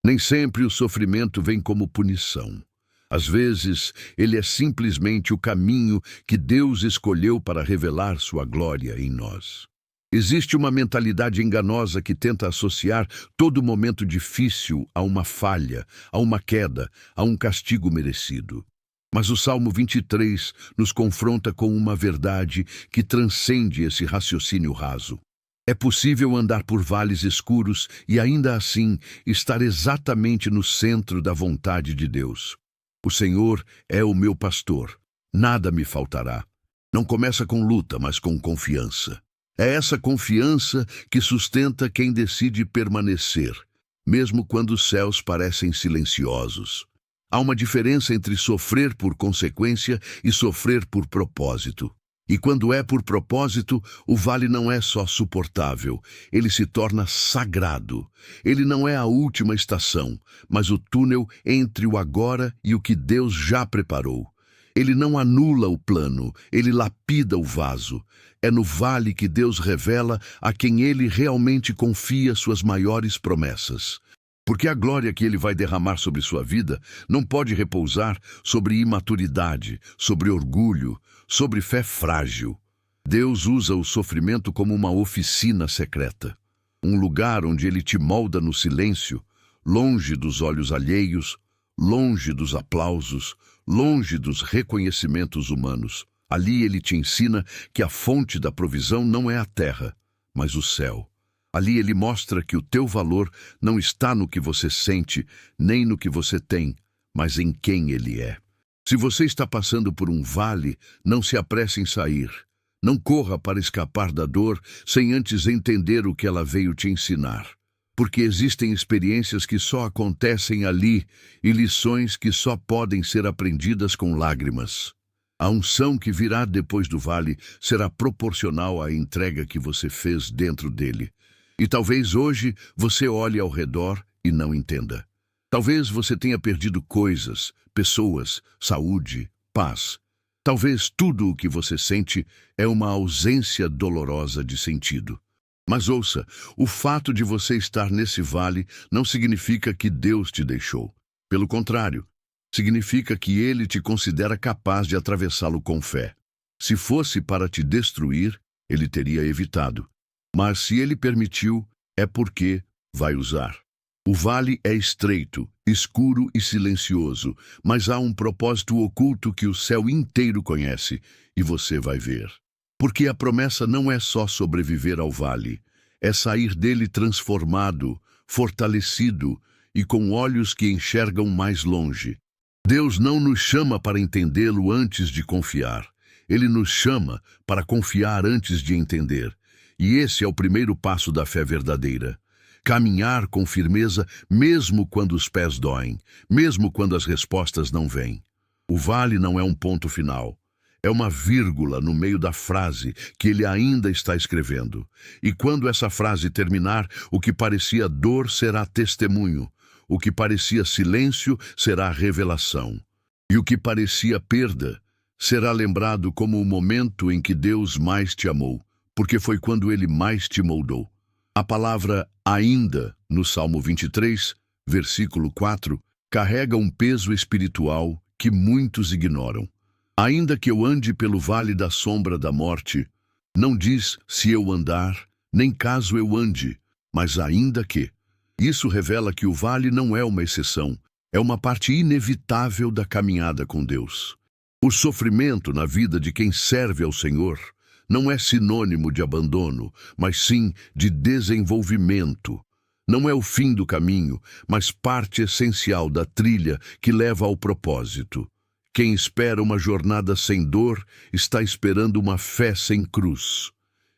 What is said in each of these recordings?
Nem sempre o sofrimento vem como punição. Às vezes, ele é simplesmente o caminho que Deus escolheu para revelar sua glória em nós. Existe uma mentalidade enganosa que tenta associar todo momento difícil a uma falha, a uma queda, a um castigo merecido. Mas o Salmo 23 nos confronta com uma verdade que transcende esse raciocínio raso. É possível andar por vales escuros e ainda assim estar exatamente no centro da vontade de Deus. O Senhor é o meu pastor, nada me faltará. Não começa com luta, mas com confiança. É essa confiança que sustenta quem decide permanecer, mesmo quando os céus parecem silenciosos. Há uma diferença entre sofrer por consequência e sofrer por propósito. E quando é por propósito, o vale não é só suportável, ele se torna sagrado. Ele não é a última estação, mas o túnel entre o agora e o que Deus já preparou. Ele não anula o plano, ele lapida o vaso. É no vale que Deus revela a quem ele realmente confia suas maiores promessas. Porque a glória que ele vai derramar sobre sua vida não pode repousar sobre imaturidade, sobre orgulho, sobre fé frágil. Deus usa o sofrimento como uma oficina secreta, um lugar onde ele te molda no silêncio, longe dos olhos alheios, longe dos aplausos, longe dos reconhecimentos humanos. Ali ele te ensina que a fonte da provisão não é a terra, mas o céu. Ali ele mostra que o teu valor não está no que você sente, nem no que você tem, mas em quem ele é. Se você está passando por um vale, não se apresse em sair. Não corra para escapar da dor sem antes entender o que ela veio te ensinar. Porque existem experiências que só acontecem ali e lições que só podem ser aprendidas com lágrimas. A unção que virá depois do vale será proporcional à entrega que você fez dentro dele. E talvez hoje você olhe ao redor e não entenda. Talvez você tenha perdido coisas, pessoas, saúde, paz. Talvez tudo o que você sente é uma ausência dolorosa de sentido. Mas ouça, o fato de você estar nesse vale não significa que Deus te deixou. Pelo contrário, significa que ele te considera capaz de atravessá-lo com fé. Se fosse para te destruir, ele teria evitado. Mas se ele permitiu, é porque vai usar. O vale é estreito, escuro e silencioso, mas há um propósito oculto que o céu inteiro conhece, e você vai ver. Porque a promessa não é só sobreviver ao vale, é sair dele transformado, fortalecido e com olhos que enxergam mais longe. Deus não nos chama para entendê-lo antes de confiar. Ele nos chama para confiar antes de entender. E esse é o primeiro passo da fé verdadeira. Caminhar com firmeza mesmo quando os pés doem, mesmo quando as respostas não vêm. O vale não é um ponto final. É uma vírgula no meio da frase que ele ainda está escrevendo. E quando essa frase terminar, o que parecia dor será testemunho. O que parecia silêncio será revelação. E o que parecia perda será lembrado como o momento em que Deus mais te amou, porque foi quando ele mais te moldou. A palavra ainda, no Salmo 23, versículo 4, carrega um peso espiritual que muitos ignoram. Ainda que eu ande pelo vale da sombra da morte, não diz se eu andar, nem caso eu ande, mas ainda que. Isso revela que o vale não é uma exceção, é uma parte inevitável da caminhada com Deus. O sofrimento na vida de quem serve ao Senhor não é sinônimo de abandono, mas sim de desenvolvimento. Não é o fim do caminho, mas parte essencial da trilha que leva ao propósito. Quem espera uma jornada sem dor está esperando uma fé sem cruz.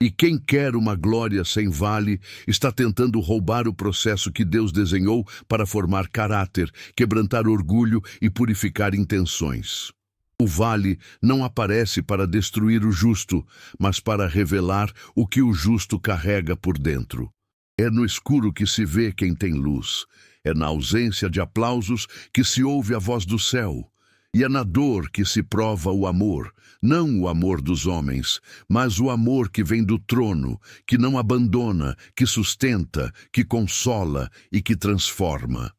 E quem quer uma glória sem vale está tentando roubar o processo que Deus desenhou para formar caráter, quebrantar orgulho e purificar intenções. O vale não aparece para destruir o justo, mas para revelar o que o justo carrega por dentro. É no escuro que se vê quem tem luz. É na ausência de aplausos que se ouve a voz do céu. E é na dor que se prova o amor, não o amor dos homens, mas o amor que vem do trono, que não abandona, que sustenta, que consola e que transforma.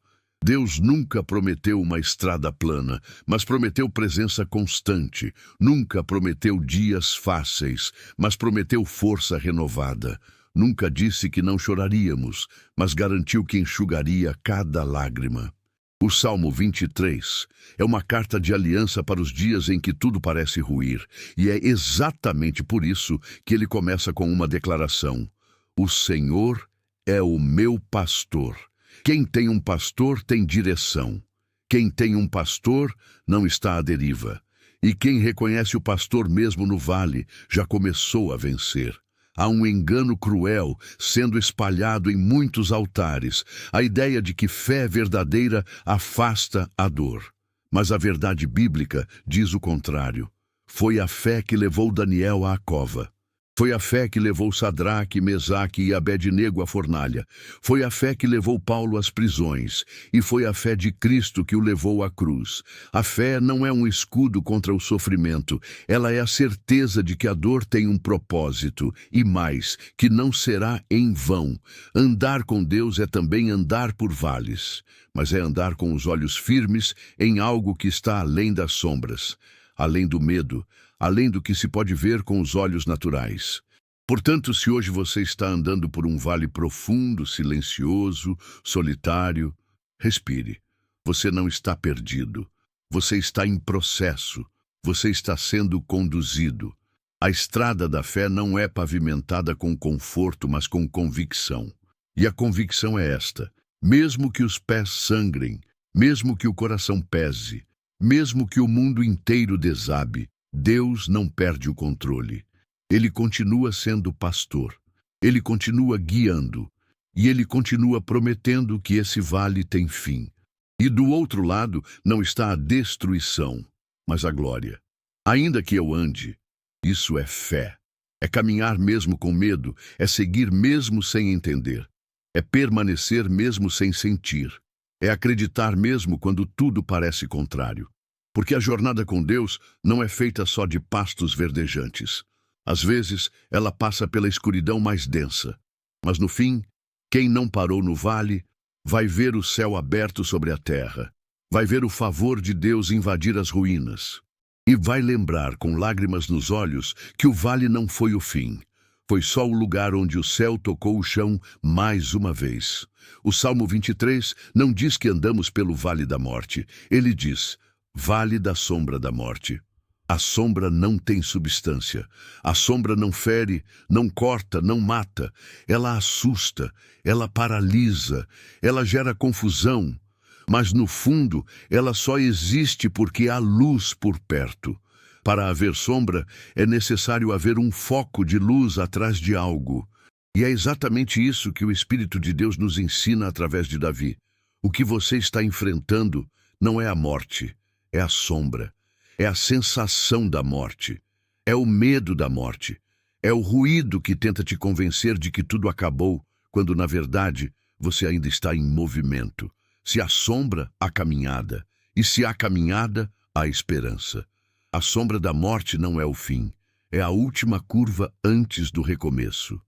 Deus nunca prometeu uma estrada plana, mas prometeu presença constante. Nunca prometeu dias fáceis, mas prometeu força renovada. Nunca disse que não choraríamos, mas garantiu que enxugaria cada lágrima. O Salmo 23 é uma carta de aliança para os dias em que tudo parece ruir, e é exatamente por isso que ele começa com uma declaração: O Senhor é o meu pastor. Quem tem um pastor tem direção. Quem tem um pastor não está à deriva. E quem reconhece o pastor mesmo no vale já começou a vencer. Há um engano cruel sendo espalhado em muitos altares, a ideia de que fé verdadeira afasta a dor. Mas a verdade bíblica diz o contrário. Foi a fé que levou Daniel à cova. Foi a fé que levou Sadraque, Mesaque e Abednego à fornalha. Foi a fé que levou Paulo às prisões. E foi a fé de Cristo que o levou à cruz. A fé não é um escudo contra o sofrimento. Ela é a certeza de que a dor tem um propósito. E mais, que não será em vão. Andar com Deus é também andar por vales. Mas é andar com os olhos firmes em algo que está além das sombras. Além do medo, além do que se pode ver com os olhos naturais. Portanto, se hoje você está andando por um vale profundo, silencioso, solitário, respire. Você não está perdido. Você está em processo. Você está sendo conduzido. A estrada da fé não é pavimentada com conforto, mas com convicção. E a convicção é esta: mesmo que os pés sangrem, mesmo que o coração pese, mesmo que o mundo inteiro desabe, Deus não perde o controle. Ele continua sendo pastor. Ele continua guiando. E ele continua prometendo que esse vale tem fim. E do outro lado não está a destruição, mas a glória. Ainda que eu ande, isso é fé. É caminhar mesmo com medo, é seguir mesmo sem entender. É permanecer mesmo sem sentir. É acreditar mesmo quando tudo parece contrário. Porque a jornada com Deus não é feita só de pastos verdejantes. Às vezes, ela passa pela escuridão mais densa. Mas no fim, quem não parou no vale vai ver o céu aberto sobre a terra. Vai ver o favor de Deus invadir as ruínas. E vai lembrar, com lágrimas nos olhos, que o vale não foi o fim. Foi só o lugar onde o céu tocou o chão mais uma vez. O Salmo 23 não diz que andamos pelo vale da morte. Ele diz: vale da sombra da morte. A sombra não tem substância. A sombra não fere, não corta, não mata. Ela assusta, ela paralisa, ela gera confusão. Mas no fundo, ela só existe porque há luz por perto. Para haver sombra, é necessário haver um foco de luz atrás de algo. E é exatamente isso que o Espírito de Deus nos ensina através de Davi. O que você está enfrentando não é a morte. É a sombra, é a sensação da morte, é o medo da morte, é o ruído que tenta te convencer de que tudo acabou, quando na verdade você ainda está em movimento. Se há sombra, há caminhada, e se há caminhada, há esperança. A sombra da morte não é o fim, é a última curva antes do recomeço.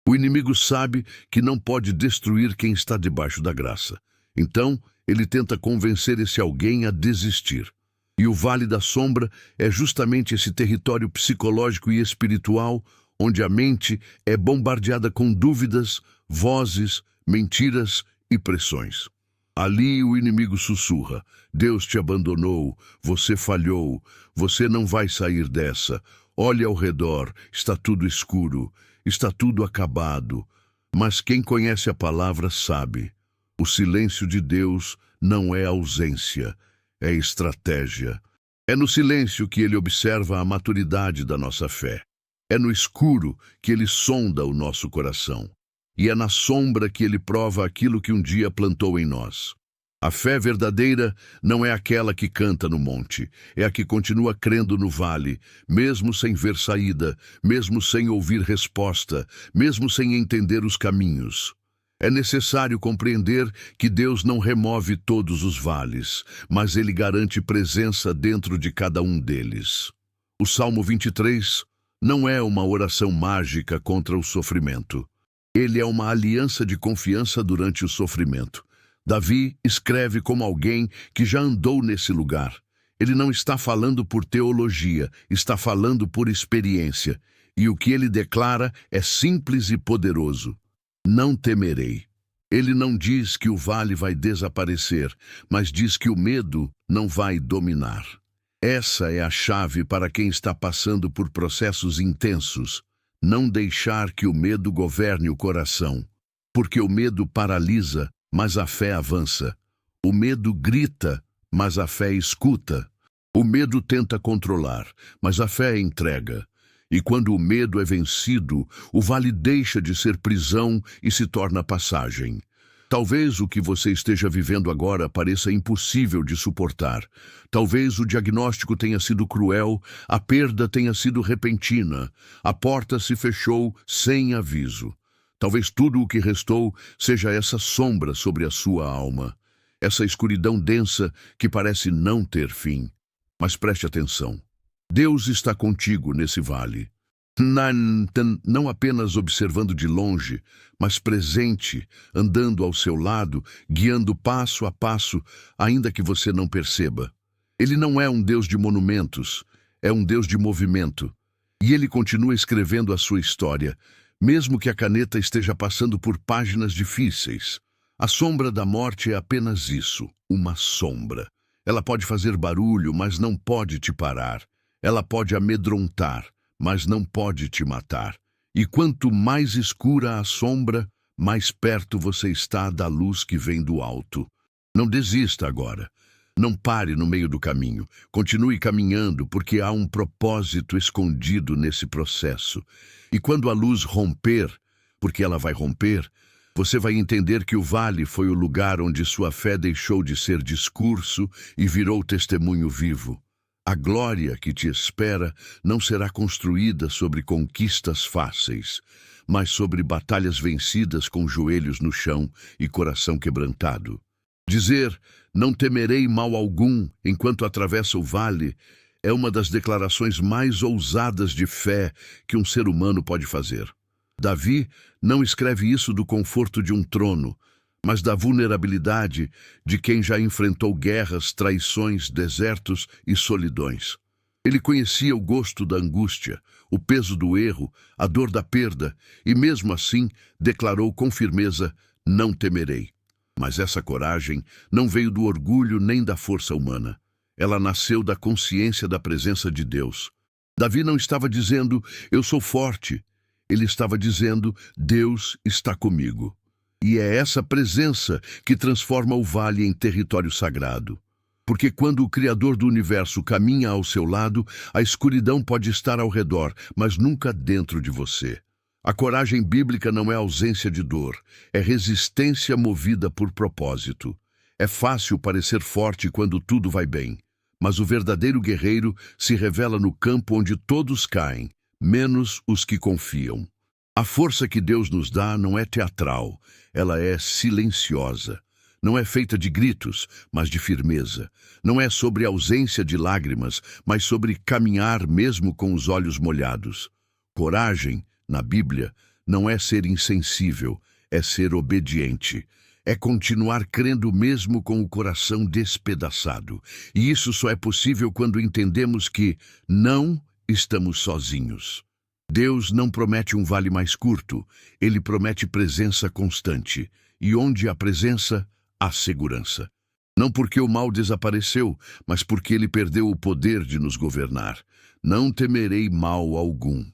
O inimigo sabe que não pode destruir quem está debaixo da graça. Então, ele tenta convencer esse alguém a desistir. E o Vale da Sombra é justamente esse território psicológico e espiritual onde a mente é bombardeada com dúvidas, vozes, mentiras e pressões. Ali o inimigo sussurra: Deus te abandonou, você falhou, você não vai sair dessa. Olhe ao redor, está tudo escuro, está tudo acabado. Mas quem conhece a palavra sabe. O silêncio de Deus não é ausência. É estratégia. É no silêncio que ele observa a maturidade da nossa fé. É no escuro que ele sonda o nosso coração. E é na sombra que ele prova aquilo que um dia plantou em nós. A fé verdadeira não é aquela que canta no monte, é a que continua crendo no vale, mesmo sem ver saída, mesmo sem ouvir resposta, mesmo sem entender os caminhos. É necessário compreender que Deus não remove todos os vales, mas Ele garante presença dentro de cada um deles. O Salmo 23 não é uma oração mágica contra o sofrimento. Ele é uma aliança de confiança durante o sofrimento. Davi escreve como alguém que já andou nesse lugar. Ele não está falando por teologia, está falando por experiência. E o que ele declara é simples e poderoso: não temerei. Ele não diz que o vale vai desaparecer, mas diz que o medo não vai dominar. Essa é a chave para quem está passando por processos intensos. Não deixar que o medo governe o coração. Porque o medo paralisa, mas a fé avança. O medo grita, mas a fé escuta. O medo tenta controlar, mas a fé entrega. E quando o medo é vencido, o vale deixa de ser prisão e se torna passagem. Talvez o que você esteja vivendo agora pareça impossível de suportar. Talvez o diagnóstico tenha sido cruel, a perda tenha sido repentina, a porta se fechou sem aviso. Talvez tudo o que restou seja essa sombra sobre a sua alma, essa escuridão densa que parece não ter fim. Mas preste atenção. Deus está contigo nesse vale. Não apenas observando de longe, mas presente, andando ao seu lado, guiando passo a passo, ainda que você não perceba. Ele não é um Deus de monumentos, é um Deus de movimento. E ele continua escrevendo a sua história, mesmo que a caneta esteja passando por páginas difíceis. A sombra da morte é apenas isso, uma sombra. Ela pode fazer barulho, mas não pode te parar. Ela pode amedrontar, mas não pode te matar. E quanto mais escura a sombra, mais perto você está da luz que vem do alto. Não desista agora. Não pare no meio do caminho. Continue caminhando, porque há um propósito escondido nesse processo. E quando a luz romper, porque ela vai romper, você vai entender que o vale foi o lugar onde sua fé deixou de ser discurso e virou testemunho vivo. A glória que te espera não será construída sobre conquistas fáceis, mas sobre batalhas vencidas com joelhos no chão e coração quebrantado. Dizer, não temerei mal algum enquanto atravessa o vale, é uma das declarações mais ousadas de fé que um ser humano pode fazer. Davi não escreve isso do conforto de um trono, mas da vulnerabilidade de quem já enfrentou guerras, traições, desertos e solidões. Ele conhecia o gosto da angústia, o peso do erro, a dor da perda, e mesmo assim declarou com firmeza, não temerei. Mas essa coragem não veio do orgulho nem da força humana. Ela nasceu da consciência da presença de Deus. Davi não estava dizendo, eu sou forte. Ele estava dizendo, Deus está comigo. E é essa presença que transforma o vale em território sagrado. Porque quando o Criador do Universo caminha ao seu lado, a escuridão pode estar ao redor, mas nunca dentro de você. A coragem bíblica não é ausência de dor, é resistência movida por propósito. É fácil parecer forte quando tudo vai bem, mas o verdadeiro guerreiro se revela no campo onde todos caem, menos os que confiam. A força que Deus nos dá não é teatral, ela é silenciosa. Não é feita de gritos, mas de firmeza. Não é sobre ausência de lágrimas, mas sobre caminhar mesmo com os olhos molhados. Coragem, na Bíblia, não é ser insensível, é ser obediente. É continuar crendo mesmo com o coração despedaçado. E isso só é possível quando entendemos que não estamos sozinhos. Deus não promete um vale mais curto, Ele promete presença constante. E onde há presença, há segurança. Não porque o mal desapareceu, mas porque ele perdeu o poder de nos governar. Não temerei mal algum.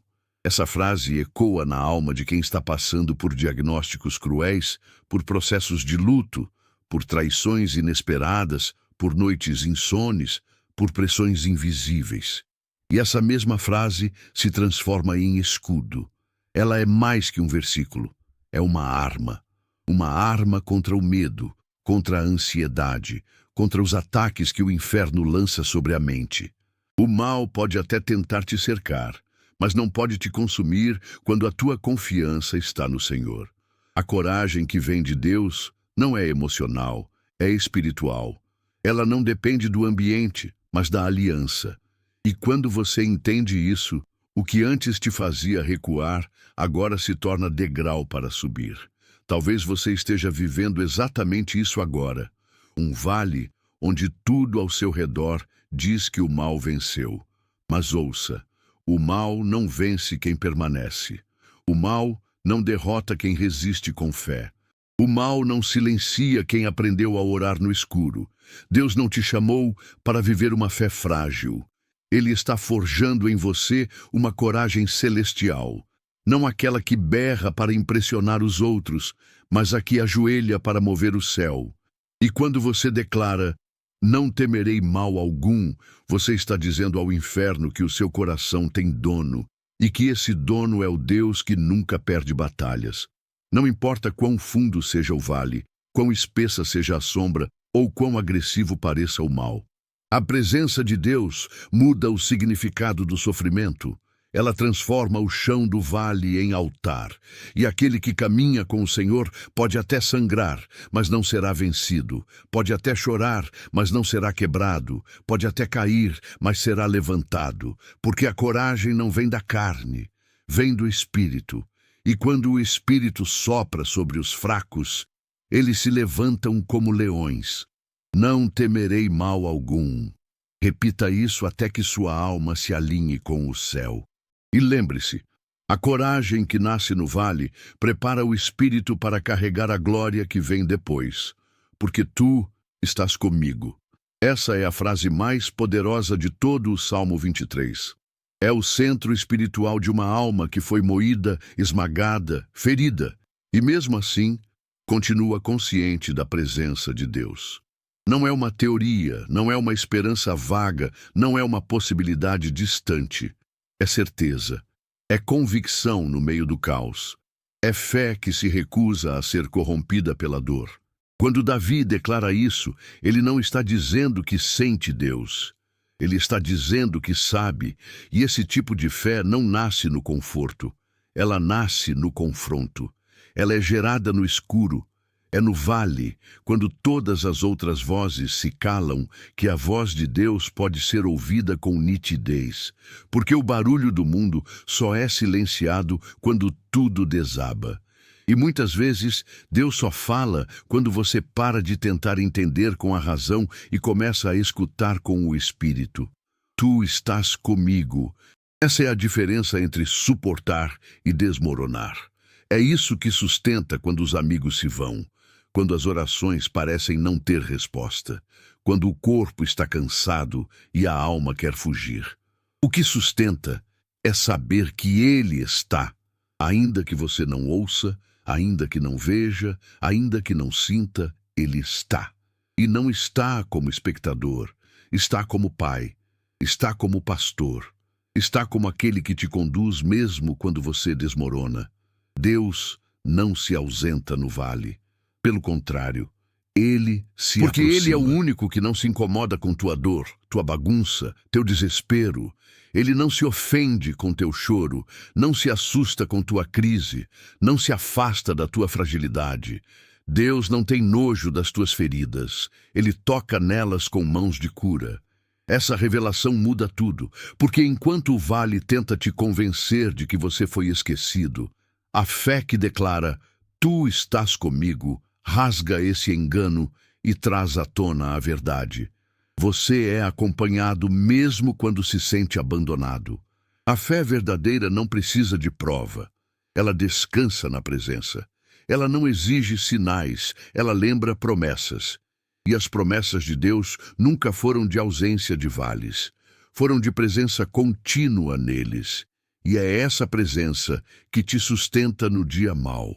Essa frase ecoa na alma de quem está passando por diagnósticos cruéis, por processos de luto, por traições inesperadas, por noites insones, por pressões invisíveis. E essa mesma frase se transforma em escudo. Ela é mais que um versículo, é uma arma. Uma arma contra o medo, contra a ansiedade, contra os ataques que o inferno lança sobre a mente. O mal pode até tentar te cercar, mas não pode te consumir quando a tua confiança está no Senhor. A coragem que vem de Deus não é emocional, é espiritual. Ela não depende do ambiente, mas da aliança. E quando você entende isso, o que antes te fazia recuar, agora se torna degrau para subir. Talvez você esteja vivendo exatamente isso agora. Um vale onde tudo ao seu redor diz que o mal venceu. Mas ouça, o mal não vence quem permanece. O mal não derrota quem resiste com fé. O mal não silencia quem aprendeu a orar no escuro. Deus não te chamou para viver uma fé frágil. Ele está forjando em você uma coragem celestial. Não aquela que berra para impressionar os outros, mas a que ajoelha para mover o céu. E quando você declara, não temerei mal algum, você está dizendo ao inferno que o seu coração tem dono, e que esse dono é o Deus que nunca perde batalhas. Não importa quão fundo seja o vale, quão espessa seja a sombra, ou quão agressivo pareça o mal. A presença de Deus muda o significado do sofrimento. Ela transforma o chão do vale em altar, e aquele que caminha com o Senhor pode até sangrar, mas não será vencido. Pode até chorar, mas não será quebrado. Pode até cair, mas será levantado, porque a coragem não vem da carne, vem do Espírito. E quando o Espírito sopra sobre os fracos, eles se levantam como leões. Não temerei mal algum. Repita isso até que sua alma se alinhe com o céu. E lembre-se, a coragem que nasce no vale prepara o espírito para carregar a glória que vem depois. Porque tu estás comigo. Essa é a frase mais poderosa de todo o Salmo 23. É o centro espiritual de uma alma que foi moída, esmagada, ferida, e mesmo assim, continua consciente da presença de Deus. Não é uma teoria, não é uma esperança vaga, não é uma possibilidade distante. É certeza, é convicção no meio do caos. É fé que se recusa a ser corrompida pela dor. Quando Davi declara isso, ele não está dizendo que sente Deus. Ele está dizendo que sabe, e esse tipo de fé não nasce no conforto. Ela nasce no confronto. Ela é gerada no escuro. É no vale, quando todas as outras vozes se calam, que a voz de Deus pode ser ouvida com nitidez. Porque o barulho do mundo só é silenciado quando tudo desaba. E muitas vezes, Deus só fala quando você para de tentar entender com a razão e começa a escutar com o Espírito. Tu estás comigo. Essa é a diferença entre suportar e desmoronar. É isso que sustenta quando os amigos se vão, quando as orações parecem não ter resposta, quando o corpo está cansado e a alma quer fugir. O que sustenta é saber que Ele está, ainda que você não ouça, ainda que não veja, ainda que não sinta, Ele está. E não está como espectador, está como Pai, está como pastor, está como aquele que te conduz mesmo quando você desmorona. Deus não se ausenta no vale. Pelo contrário, Ele se aproxima. Porque Ele é o único que não se incomoda com tua dor, tua bagunça, teu desespero. Ele não se ofende com teu choro, não se assusta com tua crise, não se afasta da tua fragilidade. Deus não tem nojo das tuas feridas. Ele toca nelas com mãos de cura. Essa revelação muda tudo, porque enquanto o vale tenta te convencer de que você foi esquecido, a fé que declara, tu estás comigo, rasga esse engano e traz à tona a verdade. Você é acompanhado mesmo quando se sente abandonado. A fé verdadeira não precisa de prova. Ela descansa na presença. Ela não exige sinais, ela lembra promessas. E as promessas de Deus nunca foram de ausência de vales. Foram de presença contínua neles. E é essa presença que te sustenta no dia mau.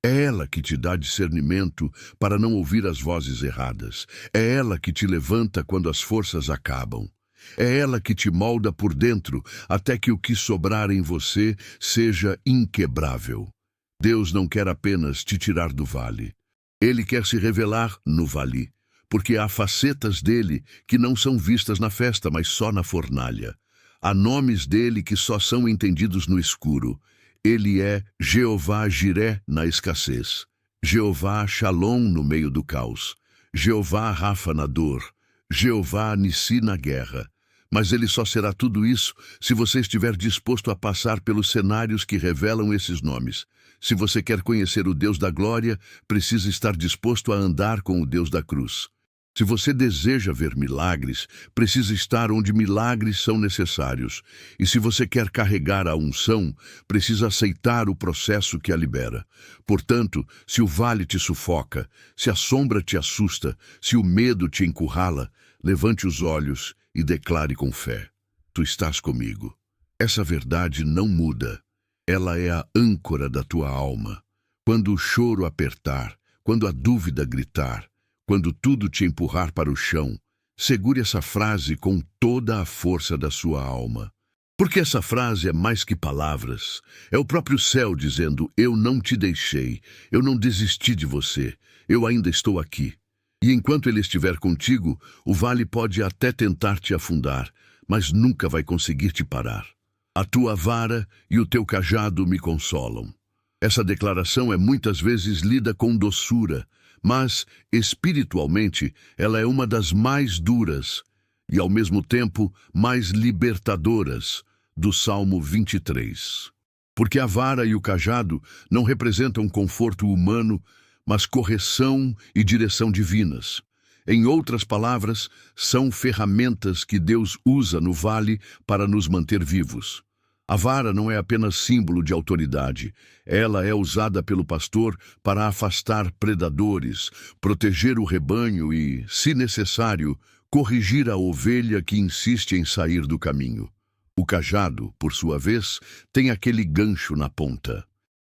É ela que te dá discernimento para não ouvir as vozes erradas. É ela que te levanta quando as forças acabam. É ela que te molda por dentro até que o que sobrar em você seja inquebrável. Deus não quer apenas te tirar do vale. Ele quer se revelar no vale, porque há facetas dele que não são vistas na festa, mas só na fornalha. Há nomes dele que só são entendidos no escuro. Ele é Jeová Jiré na escassez, Jeová Shalom no meio do caos, Jeová Rafa na dor, Jeová Nissi na guerra. Mas ele só será tudo isso se você estiver disposto a passar pelos cenários que revelam esses nomes. Se você quer conhecer o Deus da glória, precisa estar disposto a andar com o Deus da cruz. Se você deseja ver milagres, precisa estar onde milagres são necessários. E se você quer carregar a unção, precisa aceitar o processo que a libera. Portanto, se o vale te sufoca, se a sombra te assusta, se o medo te encurrala, levante os olhos e declare com fé: Tu estás comigo. Essa verdade não muda. Ela é a âncora da tua alma. Quando o choro apertar, quando a dúvida gritar, quando tudo te empurrar para o chão, segure essa frase com toda a força da sua alma. Porque essa frase é mais que palavras. É o próprio céu dizendo: Eu não te deixei, eu não desisti de você, eu ainda estou aqui. E enquanto ele estiver contigo, o vale pode até tentar te afundar, mas nunca vai conseguir te parar. A tua vara e o teu cajado me consolam. Essa declaração é muitas vezes lida com doçura, mas, espiritualmente, ela é uma das mais duras e, ao mesmo tempo, mais libertadoras do Salmo 23. Porque a vara e o cajado não representam conforto humano, mas correção e direção divinas. Em outras palavras, são ferramentas que Deus usa no vale para nos manter vivos. A vara não é apenas símbolo de autoridade. Ela é usada pelo pastor para afastar predadores, proteger o rebanho e, se necessário, corrigir a ovelha que insiste em sair do caminho. O cajado, por sua vez, tem aquele gancho na ponta.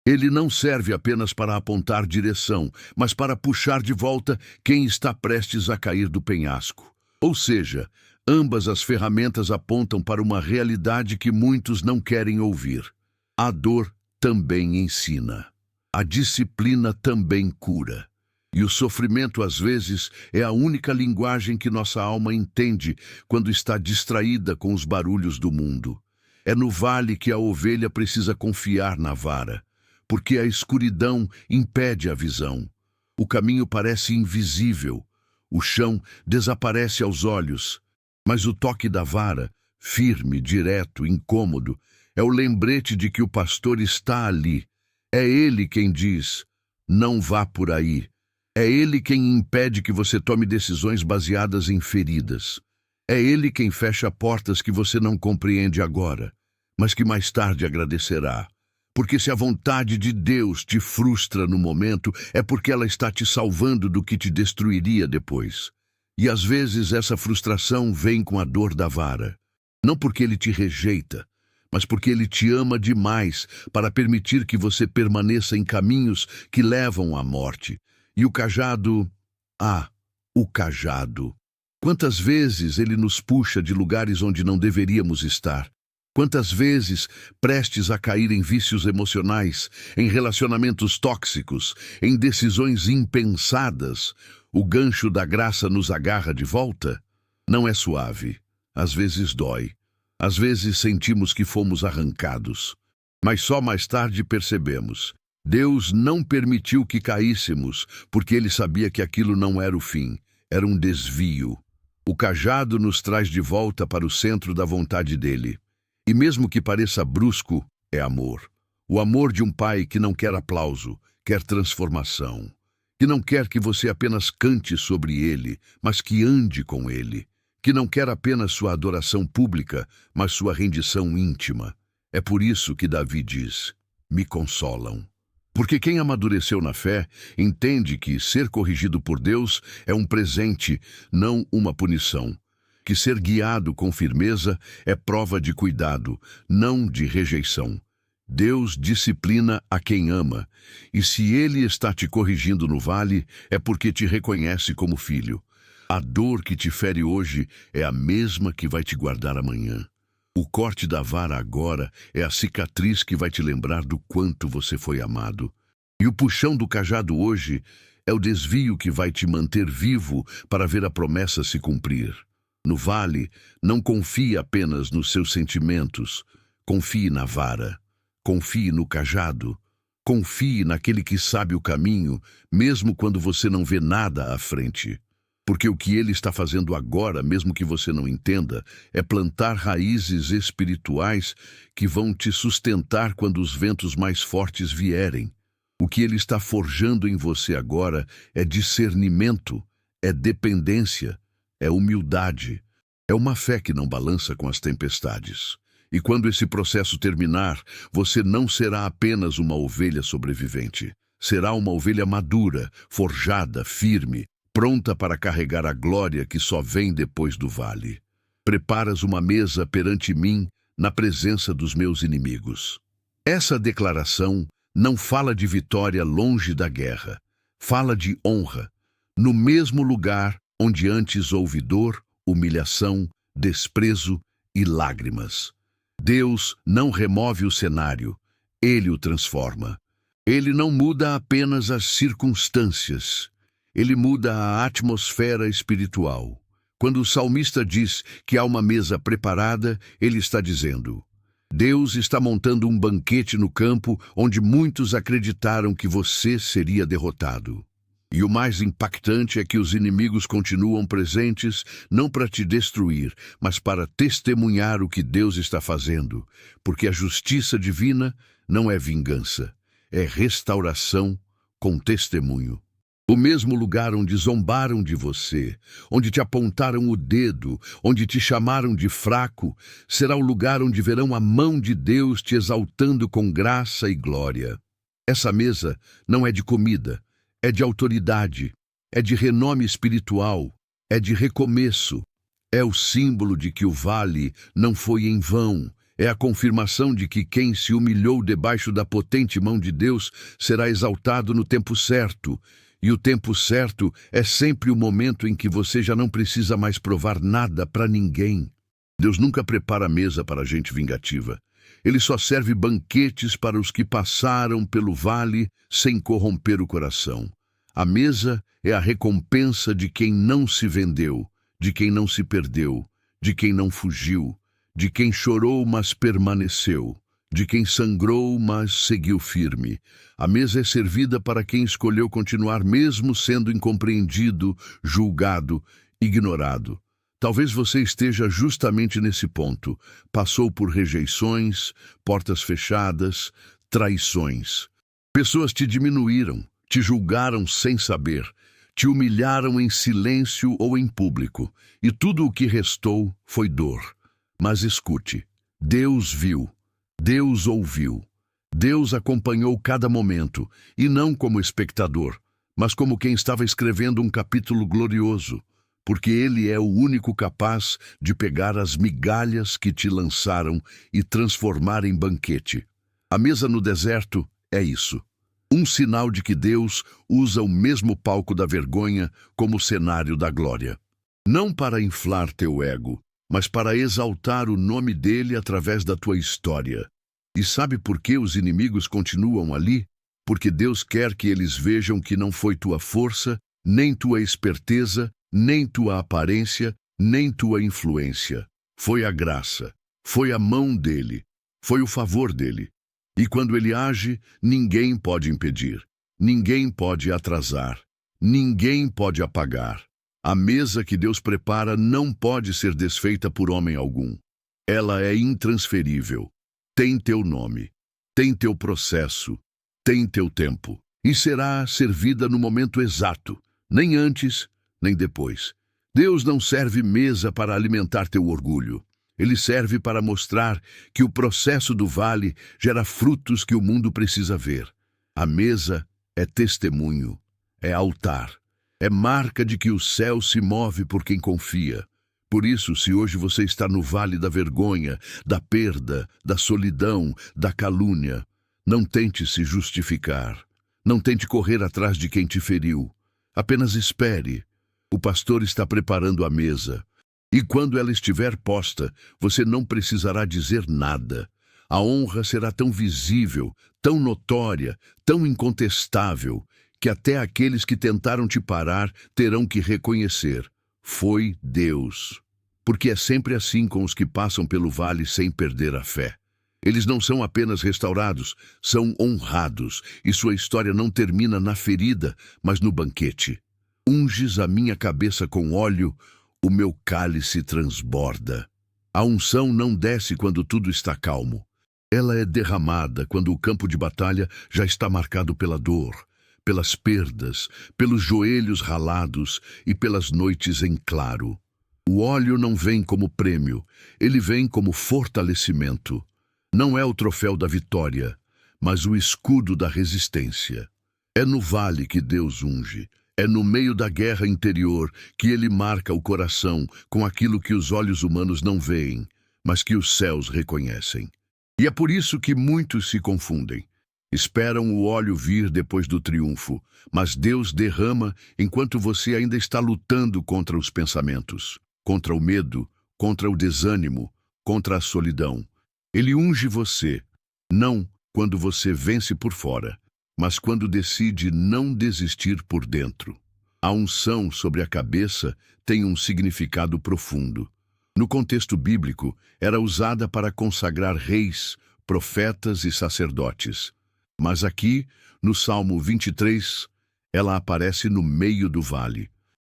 Ele não serve apenas para apontar direção, mas para puxar de volta quem está prestes a cair do penhasco. Ou seja, ambas as ferramentas apontam para uma realidade que muitos não querem ouvir. A dor também ensina. A disciplina também cura. E o sofrimento, às vezes, é a única linguagem que nossa alma entende quando está distraída com os barulhos do mundo. É no vale que a ovelha precisa confiar na vara, porque a escuridão impede a visão. O caminho parece invisível. O chão desaparece aos olhos. Mas o toque da vara, firme, direto, incômodo, é o lembrete de que o pastor está ali. É ele quem diz: não vá por aí. É ele quem impede que você tome decisões baseadas em feridas. É ele quem fecha portas que você não compreende agora, mas que mais tarde agradecerá. Porque se a vontade de Deus te frustra no momento, é porque ela está te salvando do que te destruiria depois. E às vezes essa frustração vem com a dor da vara. Não porque ele te rejeita, mas porque ele te ama demais para permitir que você permaneça em caminhos que levam à morte. E o cajado... o cajado. Quantas vezes ele nos puxa de lugares onde não deveríamos estar? Quantas vezes, prestes a cair em vícios emocionais, em relacionamentos tóxicos, em decisões impensadas, o gancho da graça nos agarra de volta? Não é suave. Às vezes dói. Às vezes sentimos que fomos arrancados. Mas só mais tarde percebemos. Deus não permitiu que caíssemos, porque Ele sabia que aquilo não era o fim. Era um desvio. O cajado nos traz de volta para o centro da vontade dEle. E mesmo que pareça brusco, é amor. O amor de um pai que não quer aplauso, quer transformação. Que não quer que você apenas cante sobre ele, mas que ande com ele. Que não quer apenas sua adoração pública, mas sua rendição íntima. É por isso que Davi diz: me consolam. Porque quem amadureceu na fé entende que ser corrigido por Deus é um presente, não uma punição. Que ser guiado com firmeza é prova de cuidado, não de rejeição. Deus disciplina a quem ama, e se Ele está te corrigindo no vale, é porque te reconhece como filho. A dor que te fere hoje é a mesma que vai te guardar amanhã. O corte da vara agora é a cicatriz que vai te lembrar do quanto você foi amado. E o puxão do cajado hoje é o desvio que vai te manter vivo para ver a promessa se cumprir. No vale, não confie apenas nos seus sentimentos. Confie na vara. Confie no cajado. Confie naquele que sabe o caminho, mesmo quando você não vê nada à frente. Porque o que ele está fazendo agora, mesmo que você não entenda, é plantar raízes espirituais que vão te sustentar quando os ventos mais fortes vierem. O que ele está forjando em você agora é discernimento, é dependência, é humildade, é uma fé que não balança com as tempestades. E quando esse processo terminar, você não será apenas uma ovelha sobrevivente. Será uma ovelha madura, forjada, firme, pronta para carregar a glória que só vem depois do vale. Preparas uma mesa perante mim, na presença dos meus inimigos. Essa declaração não fala de vitória longe da guerra. Fala de honra, no mesmo lugar onde antes houve dor, humilhação, desprezo e lágrimas. Deus não remove o cenário, Ele o transforma. Ele não muda apenas as circunstâncias, Ele muda a atmosfera espiritual. Quando o salmista diz que há uma mesa preparada, ele está dizendo: Deus está montando um banquete no campo onde muitos acreditaram que você seria derrotado. E o mais impactante é que os inimigos continuam presentes, não para te destruir, mas para testemunhar o que Deus está fazendo, porque a justiça divina não é vingança, é restauração com testemunho. O mesmo lugar onde zombaram de você, onde te apontaram o dedo, onde te chamaram de fraco, será o lugar onde verão a mão de Deus te exaltando com graça e glória. Essa mesa não é de comida, é de autoridade, é de renome espiritual, é de recomeço. É o símbolo de que o vale não foi em vão. É a confirmação de que quem se humilhou debaixo da potente mão de Deus será exaltado no tempo certo. E o tempo certo é sempre o momento em que você já não precisa mais provar nada para ninguém. Deus nunca prepara a mesa para gente vingativa. Ele só serve banquetes para os que passaram pelo vale sem corromper o coração. A mesa é a recompensa de quem não se vendeu, de quem não se perdeu, de quem não fugiu, de quem chorou, mas permaneceu, de quem sangrou, mas seguiu firme. A mesa é servida para quem escolheu continuar mesmo sendo incompreendido, julgado, ignorado. Talvez você esteja justamente nesse ponto. Passou por rejeições, portas fechadas, traições. Pessoas te diminuíram, te julgaram sem saber, te humilharam em silêncio ou em público, e tudo o que restou foi dor. Mas escute, Deus viu. Deus ouviu. Deus acompanhou cada momento, e não como espectador, mas como quem estava escrevendo um capítulo glorioso, porque Ele é o único capaz de pegar as migalhas que te lançaram e transformar em banquete. A mesa no deserto é isso. Um sinal de que Deus usa o mesmo palco da vergonha como cenário da glória. Não para inflar teu ego, mas para exaltar o nome dele através da tua história. E sabe por que os inimigos continuam ali? Porque Deus quer que eles vejam que não foi tua força, nem tua esperteza, nem tua aparência, nem tua influência. Foi a graça, foi a mão dele, foi o favor dele. E quando ele age, ninguém pode impedir, ninguém pode atrasar, ninguém pode apagar. A mesa que Deus prepara não pode ser desfeita por homem algum. Ela é intransferível. Tem teu nome, tem teu processo, tem teu tempo. E será servida no momento exato, nem antes, nem depois. Deus não serve mesa para alimentar teu orgulho. Ele serve para mostrar que o processo do vale gera frutos que o mundo precisa ver. A mesa é testemunho, é altar. É marca de que o céu se move por quem confia. Por isso, se hoje você está no vale da vergonha, da perda, da solidão, da calúnia, não tente se justificar. Não tente correr atrás de quem te feriu. Apenas espere. O pastor está preparando a mesa. E quando ela estiver posta, você não precisará dizer nada. A honra será tão visível, tão notória, tão incontestável, que até aqueles que tentaram te parar terão que reconhecer: foi Deus. Porque é sempre assim com os que passam pelo vale sem perder a fé. Eles não são apenas restaurados, são honrados, e sua história não termina na ferida, mas no banquete. Unges a minha cabeça com óleo, o meu cálice transborda. A unção não desce quando tudo está calmo. Ela é derramada quando o campo de batalha já está marcado pela dor, pelas perdas, pelos joelhos ralados e pelas noites em claro. O óleo não vem como prêmio, ele vem como fortalecimento. Não é o troféu da vitória, mas o escudo da resistência. É no vale que Deus unge. É no meio da guerra interior que ele marca o coração com aquilo que os olhos humanos não veem, mas que os céus reconhecem. E é por isso que muitos se confundem. Esperam o óleo vir depois do triunfo, mas Deus derrama enquanto você ainda está lutando contra os pensamentos, contra o medo, contra o desânimo, contra a solidão. Ele unge você, não quando você vence por fora, mas quando decide não desistir por dentro. A unção sobre a cabeça tem um significado profundo. No contexto bíblico, era usada para consagrar reis, profetas e sacerdotes. Mas aqui, no Salmo 23, ela aparece no meio do vale.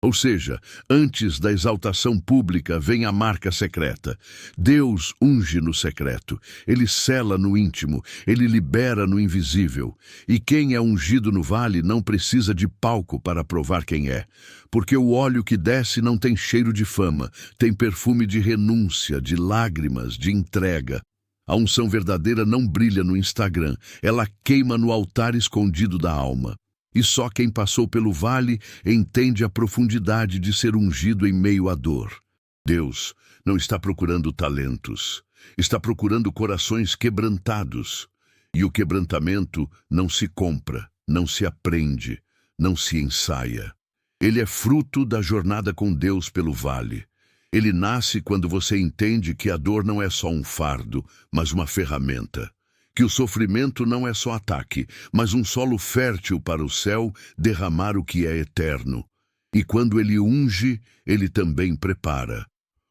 Ou seja, antes da exaltação pública vem a marca secreta. Deus unge no secreto, ele sela no íntimo, ele libera no invisível. E quem é ungido no vale não precisa de palco para provar quem é, porque o óleo que desce não tem cheiro de fama, tem perfume de renúncia, de lágrimas, de entrega. A unção verdadeira não brilha no Instagram, ela queima no altar escondido da alma. E só quem passou pelo vale entende a profundidade de ser ungido em meio à dor. Deus não está procurando talentos, está procurando corações quebrantados. E o quebrantamento não se compra, não se aprende, não se ensaia. Ele é fruto da jornada com Deus pelo vale. Ele nasce quando você entende que a dor não é só um fardo, mas uma ferramenta. Que o sofrimento não é só ataque, mas um solo fértil para o céu derramar o que é eterno. E quando ele unge, ele também prepara.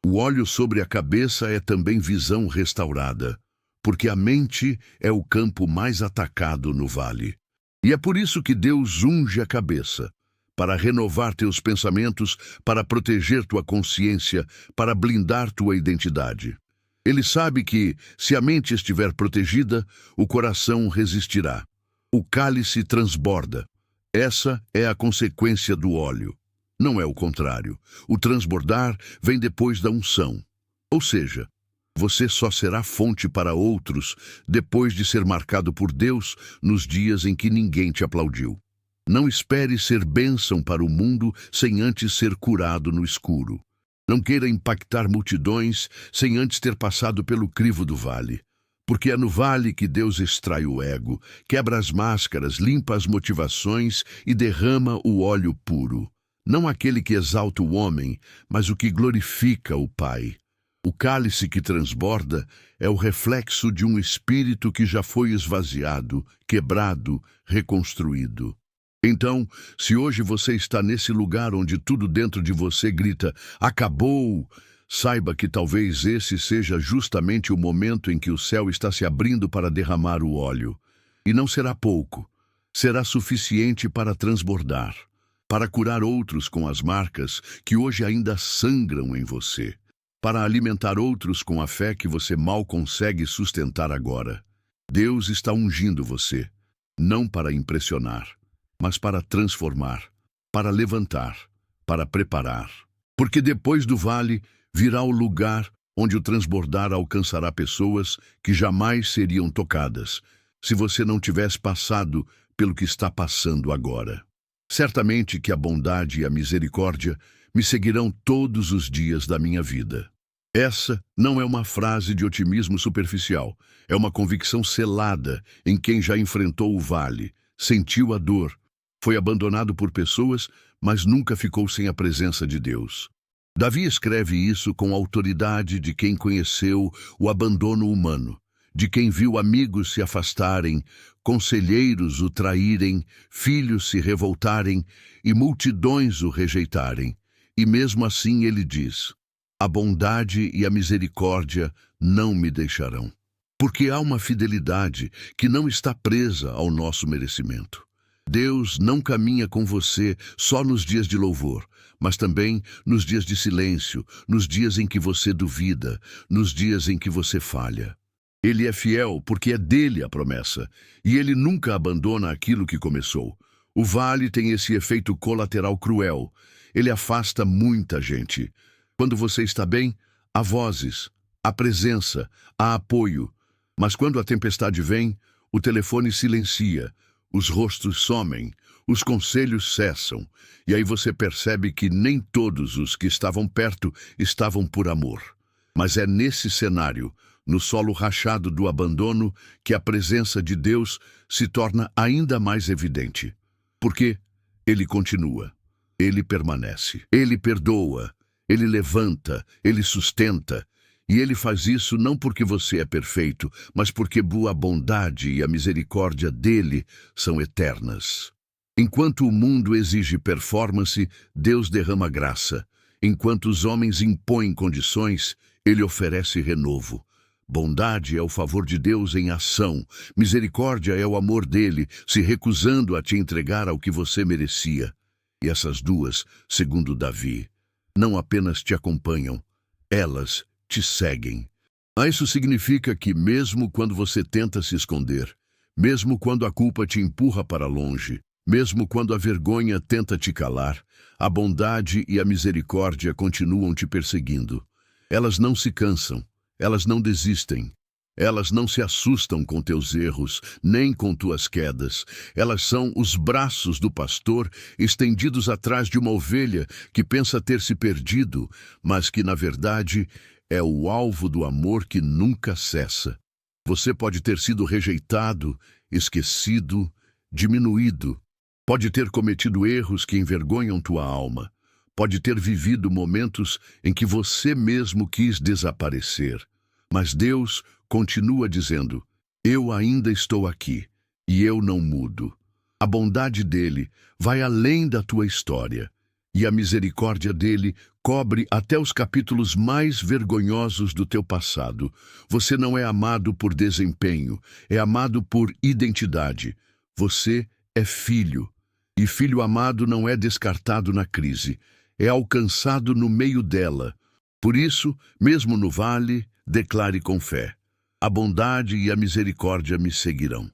O óleo sobre a cabeça é também visão restaurada, porque a mente é o campo mais atacado no vale. E é por isso que Deus unge a cabeça, para renovar teus pensamentos, para proteger tua consciência, para blindar tua identidade. Ele sabe que, se a mente estiver protegida, o coração resistirá. O cálice transborda. Essa é a consequência do óleo. Não é o contrário. O transbordar vem depois da unção. Ou seja, você só será fonte para outros depois de ser marcado por Deus nos dias em que ninguém te aplaudiu. Não espere ser bênção para o mundo sem antes ser curado no escuro. Não queira impactar multidões sem antes ter passado pelo crivo do vale. Porque é no vale que Deus extrai o ego, quebra as máscaras, limpa as motivações e derrama o óleo puro. Não aquele que exalta o homem, mas o que glorifica o Pai. O cálice que transborda é o reflexo de um espírito que já foi esvaziado, quebrado, reconstruído. Então, se hoje você está nesse lugar onde tudo dentro de você grita, acabou, saiba que talvez esse seja justamente o momento em que o céu está se abrindo para derramar o óleo. E não será pouco, será suficiente para transbordar, para curar outros com as marcas que hoje ainda sangram em você, para alimentar outros com a fé que você mal consegue sustentar agora. Deus está ungindo você, não para impressionar, mas para transformar, para levantar, para preparar. Porque depois do vale virá o lugar onde o transbordar alcançará pessoas que jamais seriam tocadas, se você não tivesse passado pelo que está passando agora. Certamente que a bondade e a misericórdia me seguirão todos os dias da minha vida. Essa não é uma frase de otimismo superficial, é uma convicção selada em quem já enfrentou o vale, sentiu a dor, foi abandonado por pessoas, mas nunca ficou sem a presença de Deus. Davi escreve isso com a autoridade de quem conheceu o abandono humano, de quem viu amigos se afastarem, conselheiros o traírem, filhos se revoltarem e multidões o rejeitarem. E mesmo assim ele diz: a bondade e a misericórdia não me deixarão. Porque há uma fidelidade que não está presa ao nosso merecimento. Deus não caminha com você só nos dias de louvor, mas também nos dias de silêncio, nos dias em que você duvida, nos dias em que você falha. Ele é fiel porque é dele a promessa, e ele nunca abandona aquilo que começou. O vale tem esse efeito colateral cruel. Ele afasta muita gente. Quando você está bem, há vozes, há presença, há apoio. Mas quando a tempestade vem, o telefone silencia, os rostos somem, os conselhos cessam, e aí você percebe que nem todos os que estavam perto estavam por amor. Mas é nesse cenário, no solo rachado do abandono, que a presença de Deus se torna ainda mais evidente. Porque ele continua, ele permanece, ele perdoa, ele levanta, ele sustenta. E ele faz isso não porque você é perfeito, mas porque a bondade e a misericórdia dele são eternas. Enquanto o mundo exige performance, Deus derrama graça. Enquanto os homens impõem condições, ele oferece renovo. Bondade é o favor de Deus em ação. Misericórdia é o amor dele, se recusando a te entregar ao que você merecia. E essas duas, segundo Davi, não apenas te acompanham, elas te seguem. Isso significa que mesmo quando você tenta se esconder, mesmo quando a culpa te empurra para longe, mesmo quando a vergonha tenta te calar, a bondade e a misericórdia continuam te perseguindo. Elas não se cansam, elas não desistem, elas não se assustam com teus erros, nem com tuas quedas. Elas são os braços do pastor estendidos atrás de uma ovelha que pensa ter se perdido, mas que, na verdade, é o alvo do amor que nunca cessa. Você pode ter sido rejeitado, esquecido, diminuído. Pode ter cometido erros que envergonham tua alma. Pode ter vivido momentos em que você mesmo quis desaparecer. Mas Deus continua dizendo, eu ainda estou aqui, e eu não mudo. A bondade dele vai além da tua história, e a misericórdia dele cobre até os capítulos mais vergonhosos do teu passado. Você não é amado por desempenho, é amado por identidade. Você é filho, e filho amado não é descartado na crise, é alcançado no meio dela. Por isso, mesmo no vale, declare com fé, a bondade e a misericórdia me seguirão.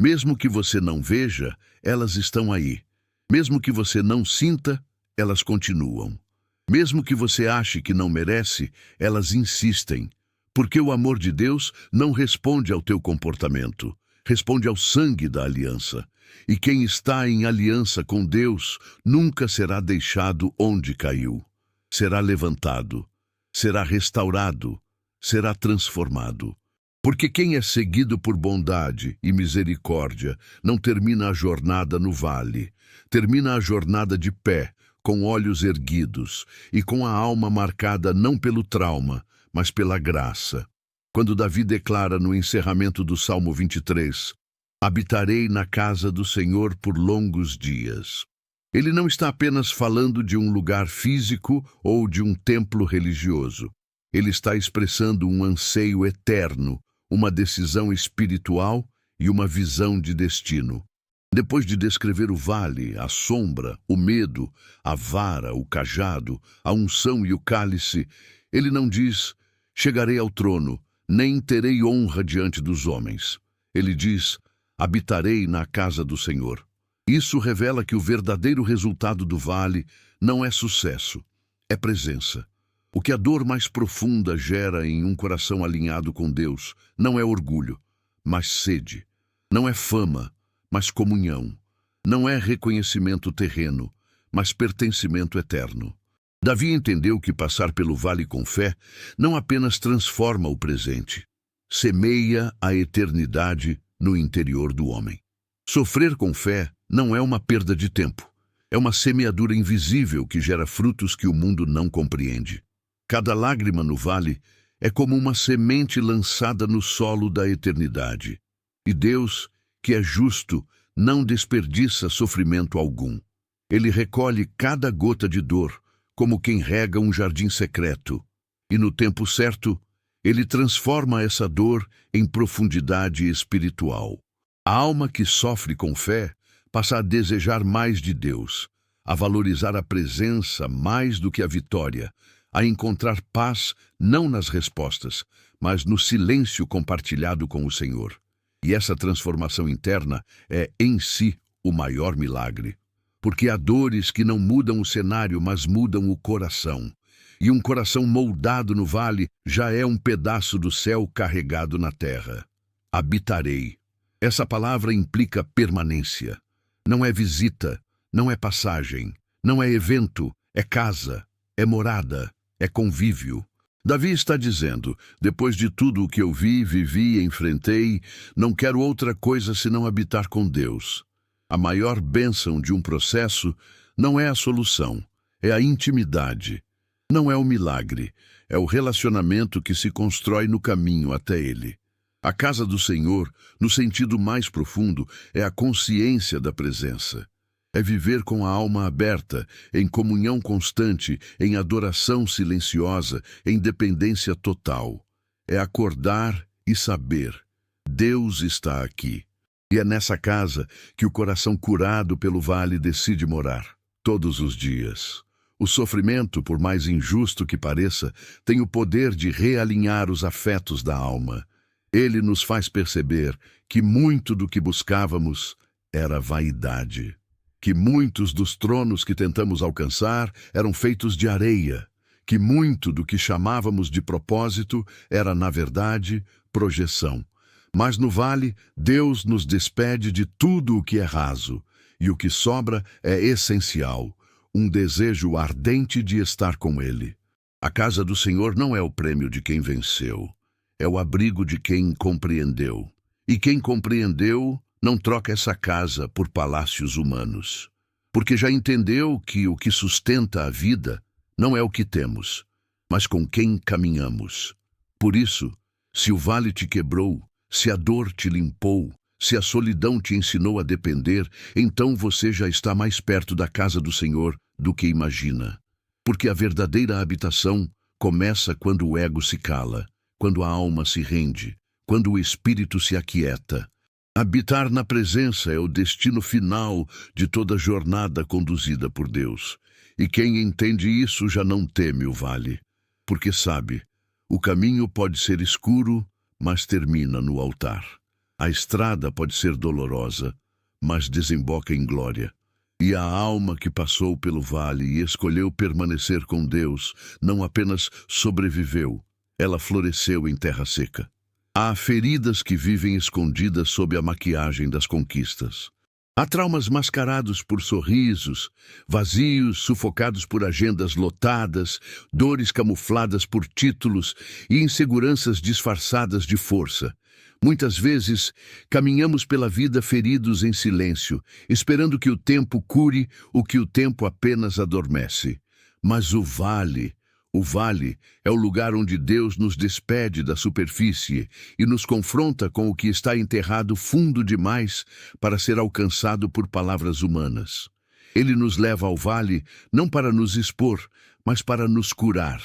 Mesmo que você não veja, elas estão aí. Mesmo que você não sinta, elas continuam. Mesmo que você ache que não merece, elas insistem. Porque o amor de Deus não responde ao teu comportamento, responde ao sangue da aliança. E quem está em aliança com Deus nunca será deixado onde caiu. Será levantado, será restaurado, será transformado. Porque quem é seguido por bondade e misericórdia não termina a jornada no vale, termina a jornada de pé, com olhos erguidos e com a alma marcada não pelo trauma, mas pela graça. Quando Davi declara no encerramento do Salmo 23, habitarei na casa do Senhor por longos dias. Ele não está apenas falando de um lugar físico ou de um templo religioso. Ele está expressando um anseio eterno, uma decisão espiritual e uma visão de destino. Depois de descrever o vale, a sombra, o medo, a vara, o cajado, a unção e o cálice, ele não diz, chegarei ao trono, nem terei honra diante dos homens. Ele diz, habitarei na casa do Senhor. Isso revela que o verdadeiro resultado do vale não é sucesso, é presença. O que a dor mais profunda gera em um coração alinhado com Deus não é orgulho, mas sede. Não é fama, mas comunhão. Não é reconhecimento terreno, mas pertencimento eterno. Davi entendeu que passar pelo vale com fé não apenas transforma o presente, semeia a eternidade no interior do homem. Sofrer com fé não é uma perda de tempo, é uma semeadura invisível que gera frutos que o mundo não compreende. Cada lágrima no vale é como uma semente lançada no solo da eternidade. E Deus, que é justo, não desperdiça sofrimento algum. Ele recolhe cada gota de dor, como quem rega um jardim secreto. E no tempo certo, ele transforma essa dor em profundidade espiritual. A alma que sofre com fé passa a desejar mais de Deus, a valorizar a presença mais do que a vitória, a encontrar paz não nas respostas, mas no silêncio compartilhado com o Senhor. E essa transformação interna é, em si, o maior milagre. Porque há dores que não mudam o cenário, mas mudam o coração. E um coração moldado no vale já é um pedaço do céu carregado na terra. Habitarei. Essa palavra implica permanência. Não é visita, não é passagem, não é evento, é casa, é morada, é convívio. Davi está dizendo, depois de tudo o que eu vi, vivi e enfrentei, não quero outra coisa senão habitar com Deus. A maior bênção de um processo não é a solução, é a intimidade. Não é o milagre, é o relacionamento que se constrói no caminho até ele. A casa do Senhor, no sentido mais profundo, é a consciência da presença. É viver com a alma aberta, em comunhão constante, em adoração silenciosa, em dependência total. É acordar e saber: Deus está aqui. E é nessa casa que o coração curado pelo vale decide morar, todos os dias. O sofrimento, por mais injusto que pareça, tem o poder de realinhar os afetos da alma. Ele nos faz perceber que muito do que buscávamos era vaidade. Que muitos dos tronos que tentamos alcançar eram feitos de areia, que muito do que chamávamos de propósito era, na verdade, projeção. Mas no vale, Deus nos despede de tudo o que é raso, e o que sobra é essencial, um desejo ardente de estar com Ele. A casa do Senhor não é o prêmio de quem venceu, é o abrigo de quem compreendeu. E quem compreendeu não troca essa casa por palácios humanos, porque já entendeu que o que sustenta a vida não é o que temos, mas com quem caminhamos. Por isso, se o vale te quebrou, se a dor te limpou, se a solidão te ensinou a depender, então você já está mais perto da casa do Senhor do que imagina. Porque a verdadeira habitação começa quando o ego se cala, quando a alma se rende, quando o espírito se aquieta. Habitar na presença é o destino final de toda jornada conduzida por Deus. E quem entende isso já não teme o vale, porque sabe, o caminho pode ser escuro, mas termina no altar. A estrada pode ser dolorosa, mas desemboca em glória. E a alma que passou pelo vale e escolheu permanecer com Deus não apenas sobreviveu, ela floresceu em terra seca. Há feridas que vivem escondidas sob a maquiagem das conquistas. Há traumas mascarados por sorrisos, vazios sufocados por agendas lotadas, dores camufladas por títulos e inseguranças disfarçadas de força. Muitas vezes, caminhamos pela vida feridos em silêncio, esperando que o tempo cure o que o tempo apenas adormece. Mas o vale é o lugar onde Deus nos despede da superfície e nos confronta com o que está enterrado fundo demais para ser alcançado por palavras humanas. Ele nos leva ao vale não para nos expor, mas para nos curar.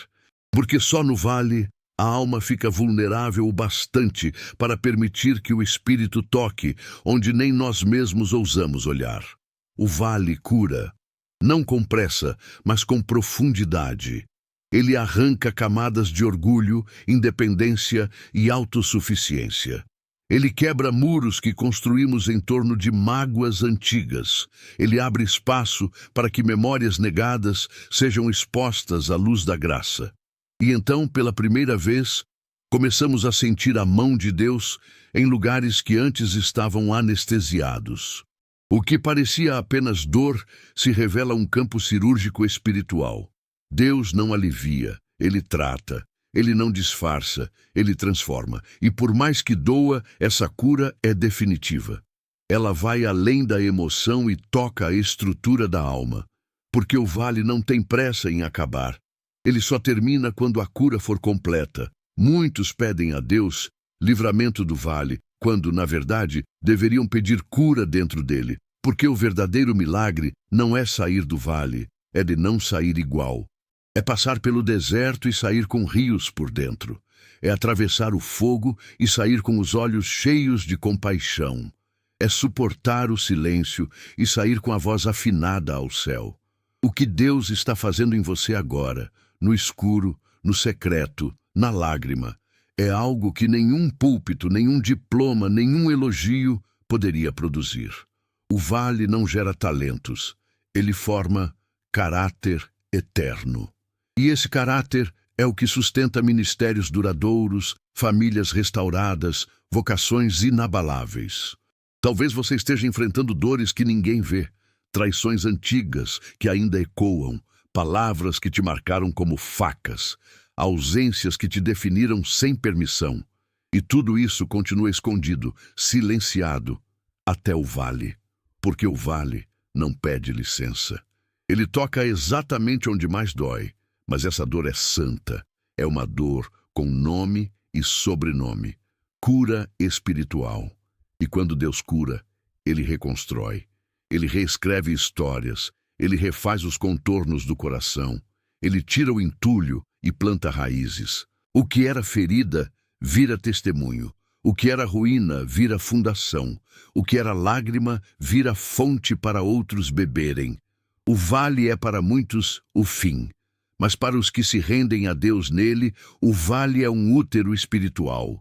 Porque só no vale a alma fica vulnerável o bastante para permitir que o espírito toque onde nem nós mesmos ousamos olhar. O vale cura, não com pressa, mas com profundidade. Ele arranca camadas de orgulho, independência e autossuficiência. Ele quebra muros que construímos em torno de mágoas antigas. Ele abre espaço para que memórias negadas sejam expostas à luz da graça. E então, pela primeira vez, começamos a sentir a mão de Deus em lugares que antes estavam anestesiados. O que parecia apenas dor se revela um campo cirúrgico espiritual. Deus não alivia, Ele trata, Ele não disfarça, Ele transforma. E por mais que doa, essa cura é definitiva. Ela vai além da emoção e toca a estrutura da alma. Porque o vale não tem pressa em acabar. Ele só termina quando a cura for completa. Muitos pedem a Deus livramento do vale, quando, na verdade, deveriam pedir cura dentro dele. Porque o verdadeiro milagre não é sair do vale, é de não sair igual. É passar pelo deserto e sair com rios por dentro. É atravessar o fogo e sair com os olhos cheios de compaixão. é suportar o silêncio e sair com a voz afinada ao céu. O que Deus está fazendo em você agora, no escuro, no secreto, na lágrima, é algo que nenhum púlpito, nenhum diploma, nenhum elogio poderia produzir. O vale não gera talentos, ele forma caráter eterno. E esse caráter é o que sustenta ministérios duradouros, famílias restauradas, vocações inabaláveis. Talvez você esteja enfrentando dores que ninguém vê, traições antigas que ainda ecoam, palavras que te marcaram como facas, ausências que te definiram sem permissão. E tudo isso continua escondido, silenciado, até o vale. Porque o vale não pede licença. Ele toca exatamente onde mais dói, mas essa dor é santa. É uma dor com nome e sobrenome. Cura espiritual. E quando Deus cura, Ele reconstrói. Ele reescreve histórias. Ele refaz os contornos do coração. Ele tira o entulho e planta raízes. O que era ferida vira testemunho. O que era ruína vira fundação. O que era lágrima vira fonte para outros beberem. O vale é para muitos o fim. Mas para os que se rendem a Deus nele, o vale é um útero espiritual.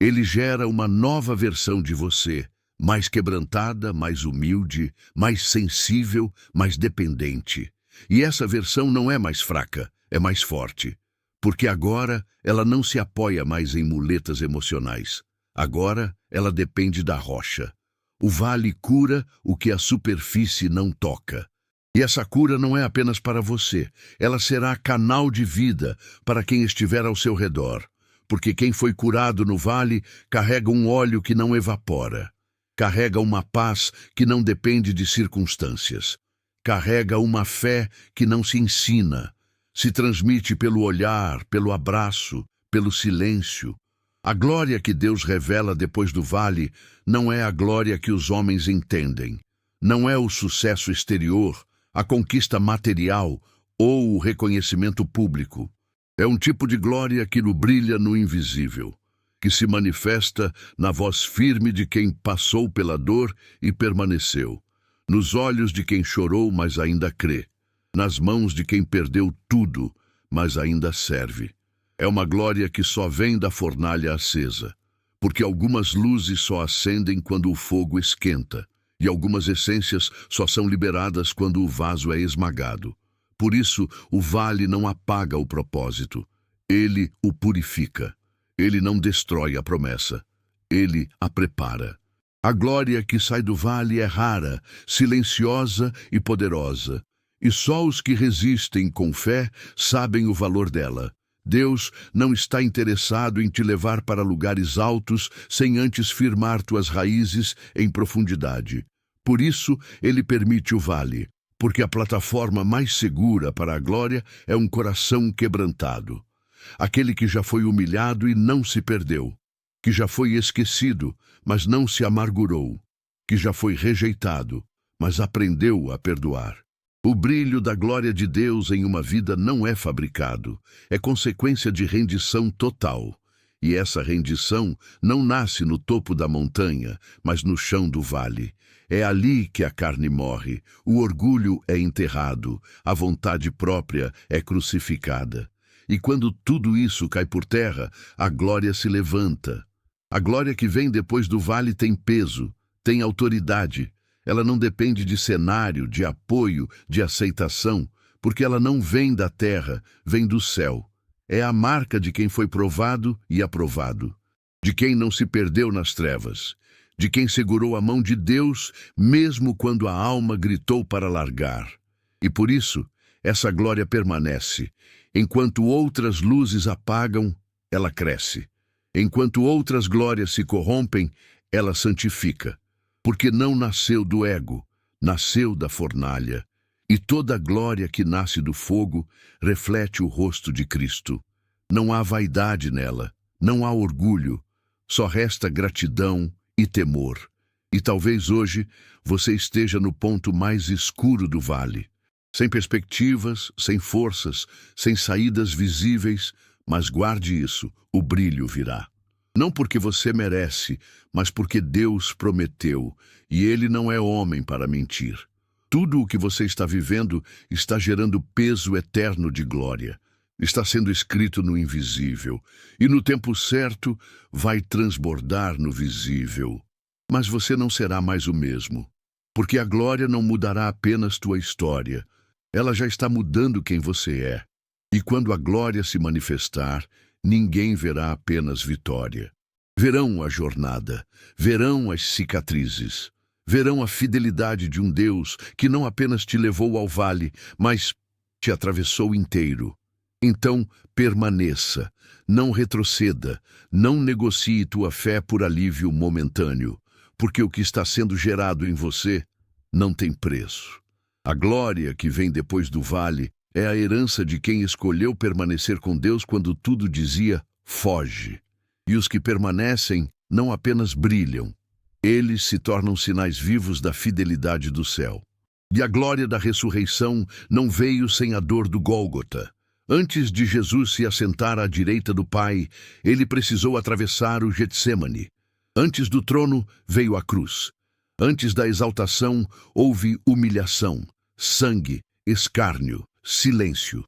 Ele gera uma nova versão de você, mais quebrantada, mais humilde, mais sensível, mais dependente. E essa versão não é mais fraca, é mais forte. Porque agora ela não se apoia mais em muletas emocionais. Agora ela depende da rocha. O vale cura o que a superfície não toca. E essa cura não é apenas para você, ela será canal de vida para quem estiver ao seu redor. Porque quem foi curado no vale carrega um óleo que não evapora. Carrega uma paz que não depende de circunstâncias. Carrega uma fé que não se ensina. Se transmite pelo olhar, pelo abraço, pelo silêncio. A glória que Deus revela depois do vale não é a glória que os homens entendem. Não é o sucesso exterior, a conquista material ou o reconhecimento público. É um tipo de glória que brilha no invisível, que se manifesta na voz firme de quem passou pela dor e permaneceu, nos olhos de quem chorou, mas ainda crê, nas mãos de quem perdeu tudo, mas ainda serve. É uma glória que só vem da fornalha acesa, porque algumas luzes só acendem quando o fogo esquenta, e algumas essências só são liberadas quando o vaso é esmagado. Por isso, o vale não apaga o propósito, ele o purifica. Ele não destrói a promessa, ele a prepara. A glória que sai do vale é rara, silenciosa e poderosa, e só os que resistem com fé sabem o valor dela. Deus não está interessado em te levar para lugares altos sem antes firmar tuas raízes em profundidade. Por isso, ele permite o vale, porque a plataforma mais segura para a glória é um coração quebrantado. Aquele que já foi humilhado e não se perdeu, que já foi esquecido, mas não se amargurou, que já foi rejeitado, mas aprendeu a perdoar. O brilho da glória de Deus em uma vida não é fabricado, é consequência de rendição total. E essa rendição não nasce no topo da montanha, mas no chão do vale. É ali que a carne morre, o orgulho é enterrado, a vontade própria é crucificada. E quando tudo isso cai por terra, a glória se levanta. A glória que vem depois do vale tem peso, tem autoridade. Ela não depende de cenário, de apoio, de aceitação, porque ela não vem da terra, vem do céu. É a marca de quem foi provado e aprovado, de quem não se perdeu nas trevas, de quem segurou a mão de Deus, mesmo quando a alma gritou para largar. E por isso, essa glória permanece. Enquanto outras luzes apagam, ela cresce. Enquanto outras glórias se corrompem, ela santifica. Porque não nasceu do ego, nasceu da fornalha. E toda glória que nasce do fogo reflete o rosto de Cristo. Não há vaidade nela, não há orgulho, só resta gratidão e temor. E talvez hoje você esteja no ponto mais escuro do vale, sem perspectivas, sem forças, sem saídas visíveis, mas guarde isso, o brilho virá. Não porque você merece, mas porque Deus prometeu, e Ele não é homem para mentir. Tudo o que você está vivendo está gerando peso eterno de glória. Está sendo escrito no invisível, e no tempo certo vai transbordar no visível. Mas você não será mais o mesmo, porque a glória não mudará apenas tua história. Ela já está mudando quem você é. E quando a glória se manifestar, ninguém verá apenas vitória. Verão a jornada, verão as cicatrizes, verão a fidelidade de um Deus que não apenas te levou ao vale, mas te atravessou inteiro. Então, permaneça, não retroceda, não negocie tua fé por alívio momentâneo, porque o que está sendo gerado em você não tem preço. A glória que vem depois do vale é a herança de quem escolheu permanecer com Deus quando tudo dizia, foge. E os que permanecem não apenas brilham, eles se tornam sinais vivos da fidelidade do céu. E a glória da ressurreição não veio sem a dor do Gólgota. Antes de Jesus se assentar à direita do Pai, ele precisou atravessar o Getsêmani. Antes do trono veio a cruz. Antes da exaltação houve humilhação, sangue, escárnio, silêncio.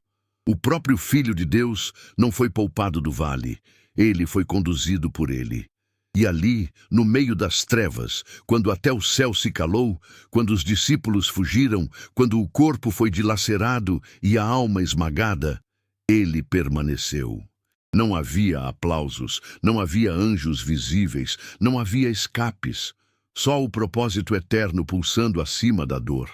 O próprio Filho de Deus não foi poupado do vale. Ele foi conduzido por ele. E ali, no meio das trevas, quando até o céu se calou, quando os discípulos fugiram, quando o corpo foi dilacerado e a alma esmagada, ele permaneceu. Não havia aplausos, não havia anjos visíveis, não havia escapes. Só o propósito eterno pulsando acima da dor.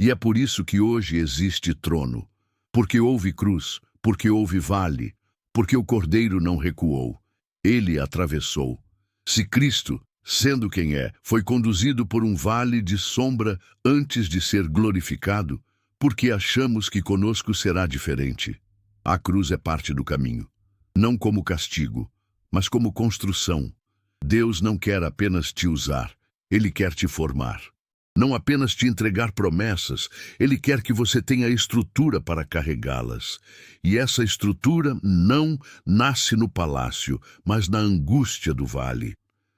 E é por isso que hoje existe trono. Porque houve cruz, porque houve vale, porque o Cordeiro não recuou. Ele atravessou. Se Cristo, sendo quem é, foi conduzido por um vale de sombra antes de ser glorificado, por que achamos que conosco será diferente? A cruz é parte do caminho. Não como castigo, mas como construção. Deus não quer apenas te usar. Ele quer te formar. Não apenas te entregar promessas, Ele quer que você tenha estrutura para carregá-las. E essa estrutura não nasce no palácio, mas na angústia do vale.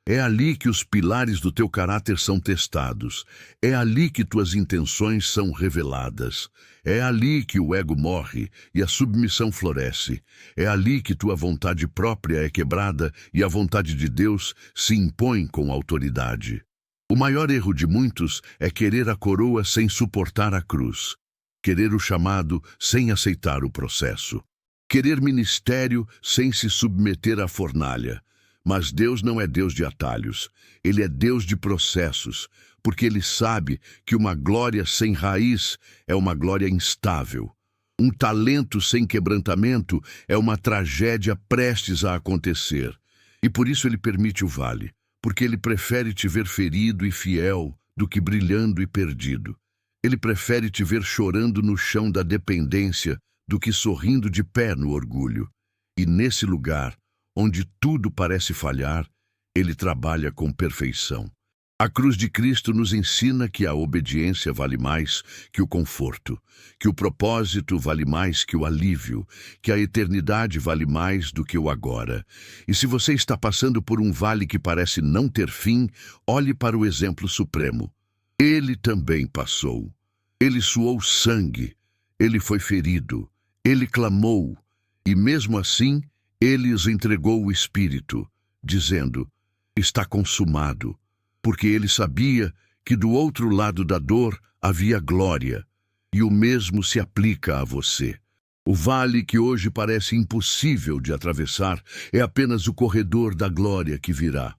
É ali que os pilares do teu caráter são testados. É ali que tuas intenções são reveladas. É ali que o ego morre e a submissão floresce. É ali que tua vontade própria é quebrada e a vontade de Deus se impõe com autoridade. O maior erro de muitos é querer a coroa sem suportar a cruz, querer o chamado sem aceitar o processo, querer ministério sem se submeter à fornalha. Mas Deus não é Deus de atalhos, Ele é Deus de processos, porque Ele sabe que uma glória sem raiz é uma glória instável. Um talento sem quebrantamento é uma tragédia prestes a acontecer. E por isso Ele permite o vale. Porque Ele prefere te ver ferido e fiel do que brilhando e perdido. Ele prefere te ver chorando no chão da dependência do que sorrindo de pé no orgulho. E nesse lugar, onde tudo parece falhar, Ele trabalha com perfeição. A cruz de Cristo nos ensina que a obediência vale mais que o conforto, que o propósito vale mais que o alívio, que a eternidade vale mais do que o agora. E se você está passando por um vale que parece não ter fim, olhe para o exemplo supremo. Ele também passou. Ele suou sangue, ele foi ferido, ele clamou, e mesmo assim, ele lhes entregou o Espírito, dizendo, está consumado. Porque ele sabia que do outro lado da dor havia glória, e o mesmo se aplica a você. O vale que hoje parece impossível de atravessar é apenas o corredor da glória que virá.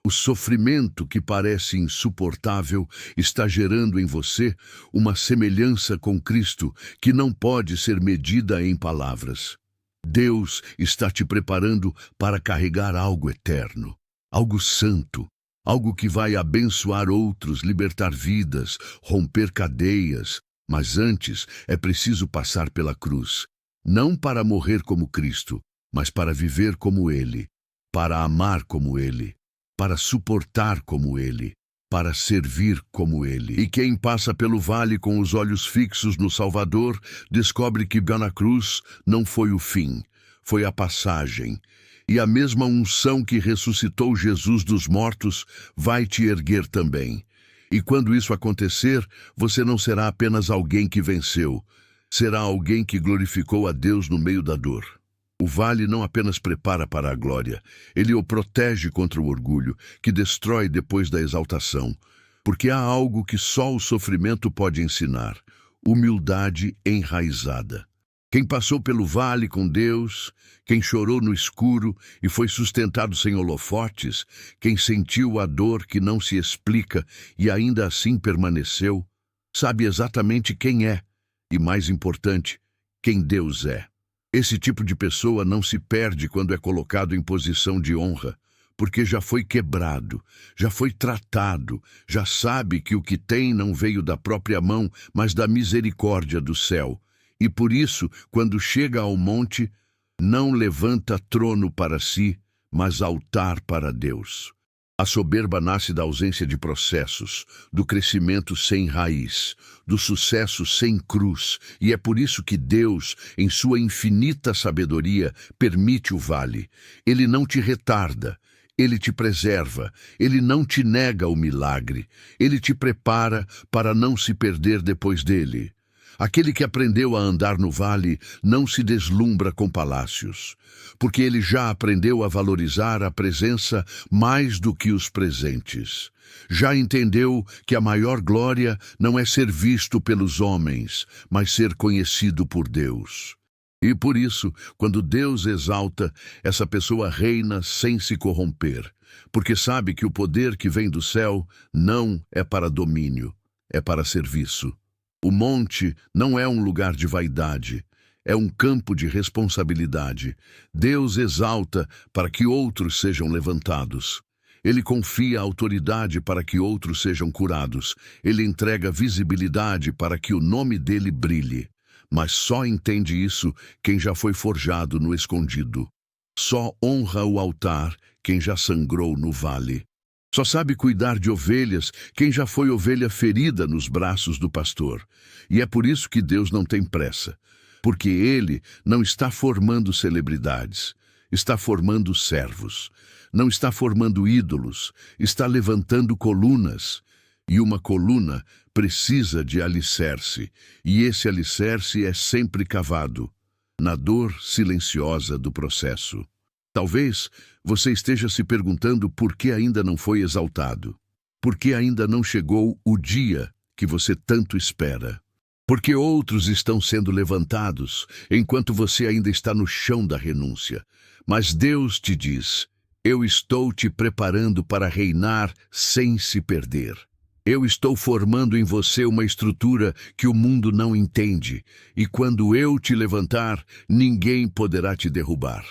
O sofrimento que parece insuportável está gerando em você uma semelhança com Cristo que não pode ser medida em palavras. Deus está te preparando para carregar algo eterno, algo santo, algo que vai abençoar outros, libertar vidas, romper cadeias. Mas antes é preciso passar pela cruz. Não para morrer como Cristo, mas para viver como Ele, para amar como Ele, para suportar como Ele, para servir como Ele. E quem passa pelo vale com os olhos fixos no Salvador, descobre que na cruz não foi o fim, foi a passagem. E a mesma unção que ressuscitou Jesus dos mortos vai te erguer também. E quando isso acontecer, você não será apenas alguém que venceu, será alguém que glorificou a Deus no meio da dor. O vale não apenas prepara para a glória, ele o protege contra o orgulho, que destrói depois da exaltação. Porque há algo que só o sofrimento pode ensinar: humildade enraizada. Quem passou pelo vale com Deus, quem chorou no escuro e foi sustentado sem holofotes, quem sentiu a dor que não se explica e ainda assim permaneceu, sabe exatamente quem é e, mais importante, quem Deus é. Esse tipo de pessoa não se perde quando é colocado em posição de honra, porque já foi quebrado, já foi tratado, já sabe que o que tem não veio da própria mão, mas da misericórdia do céu. E por isso, quando chega ao monte, não levanta trono para si, mas altar para Deus. A soberba nasce da ausência de processos, do crescimento sem raiz, do sucesso sem cruz, e é por isso que Deus, em sua infinita sabedoria, permite o vale. Ele não te retarda, ele te preserva, ele não te nega o milagre, ele te prepara para não se perder depois dele. Aquele que aprendeu a andar no vale não se deslumbra com palácios, porque ele já aprendeu a valorizar a presença mais do que os presentes. Já entendeu que a maior glória não é ser visto pelos homens, mas ser conhecido por Deus. E por isso, quando Deus exalta, essa pessoa reina sem se corromper, porque sabe que o poder que vem do céu não é para domínio, é para serviço. O monte não é um lugar de vaidade, é um campo de responsabilidade. Deus exalta para que outros sejam levantados. Ele confia a autoridade para que outros sejam curados. Ele entrega visibilidade para que o nome dele brilhe. Mas só entende isso quem já foi forjado no escondido. Só honra o altar quem já sangrou no vale. Só sabe cuidar de ovelhas quem já foi ovelha ferida nos braços do pastor. E é por isso que Deus não tem pressa, porque Ele não está formando celebridades, está formando servos. Não está formando ídolos, está levantando colunas. E uma coluna precisa de alicerce, e esse alicerce é sempre cavado, na dor silenciosa do processo. Talvez você esteja se perguntando por que ainda não foi exaltado, por que ainda não chegou o dia que você tanto espera, porque outros estão sendo levantados enquanto você ainda está no chão da renúncia. Mas Deus te diz: eu estou te preparando para reinar sem se perder. Eu estou formando em você uma estrutura que o mundo não entende, e quando eu te levantar, ninguém poderá te derrubar.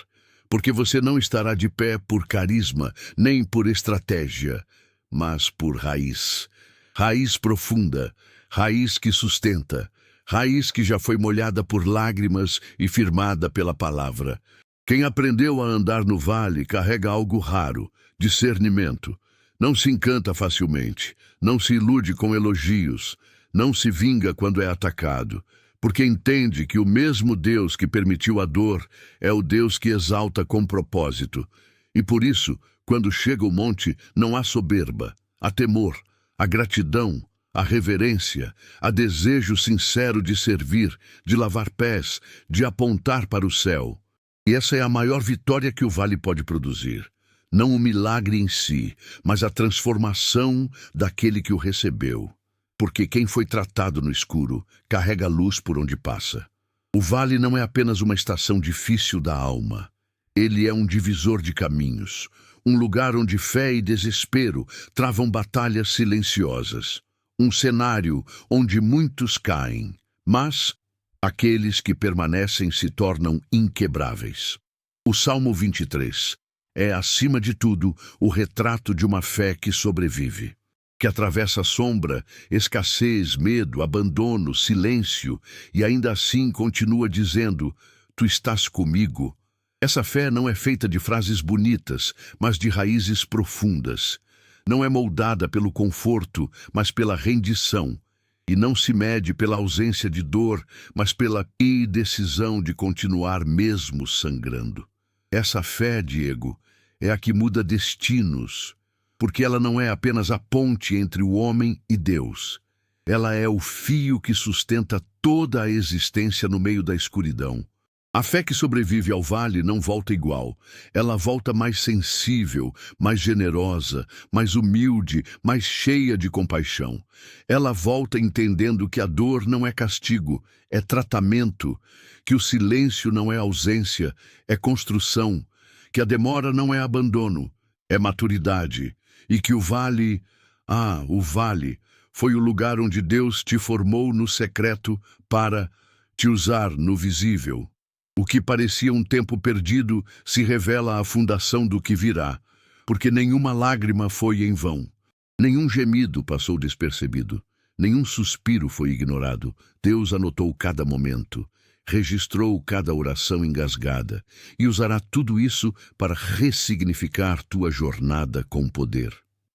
Porque você não estará de pé por carisma, nem por estratégia, mas por raiz. Raiz profunda, raiz que sustenta, raiz que já foi molhada por lágrimas e firmada pela palavra. Quem aprendeu a andar no vale carrega algo raro, discernimento. Não se encanta facilmente, não se ilude com elogios, não se vinga quando é atacado, porque entende que o mesmo Deus que permitiu a dor é o Deus que exalta com propósito. E por isso, quando chega o monte, não há soberba, há temor, há gratidão, há reverência, há desejo sincero de servir, de lavar pés, de apontar para o céu. E essa é a maior vitória que o vale pode produzir. Não o milagre em si, mas a transformação daquele que o recebeu. Porque quem foi tratado no escuro carrega luz por onde passa. O vale não é apenas uma estação difícil da alma. Ele é um divisor de caminhos, um lugar onde fé e desespero travam batalhas silenciosas. Um cenário onde muitos caem, mas aqueles que permanecem se tornam inquebráveis. O Salmo 23 é, acima de tudo, o retrato de uma fé que sobrevive, que atravessa sombra, escassez, medo, abandono, silêncio, e ainda assim continua dizendo: tu estás comigo. Essa fé não é feita de frases bonitas, mas de raízes profundas. Não é moldada pelo conforto, mas pela rendição. E não se mede pela ausência de dor, mas pela indecisão de continuar mesmo sangrando. Essa fé, Diego, é a que muda destinos, porque ela não é apenas a ponte entre o homem e Deus. Ela é o fio que sustenta toda a existência no meio da escuridão. A fé que sobrevive ao vale não volta igual. Ela volta mais sensível, mais generosa, mais humilde, mais cheia de compaixão. Ela volta entendendo que a dor não é castigo, é tratamento, que o silêncio não é ausência, é construção, que a demora não é abandono, é maturidade, e que o vale, o vale, foi o lugar onde Deus te formou no secreto para te usar no visível. O que parecia um tempo perdido se revela a fundação do que virá, porque nenhuma lágrima foi em vão, nenhum gemido passou despercebido, nenhum suspiro foi ignorado. Deus anotou cada momento, registrou cada oração engasgada e usará tudo isso para ressignificar tua jornada com poder.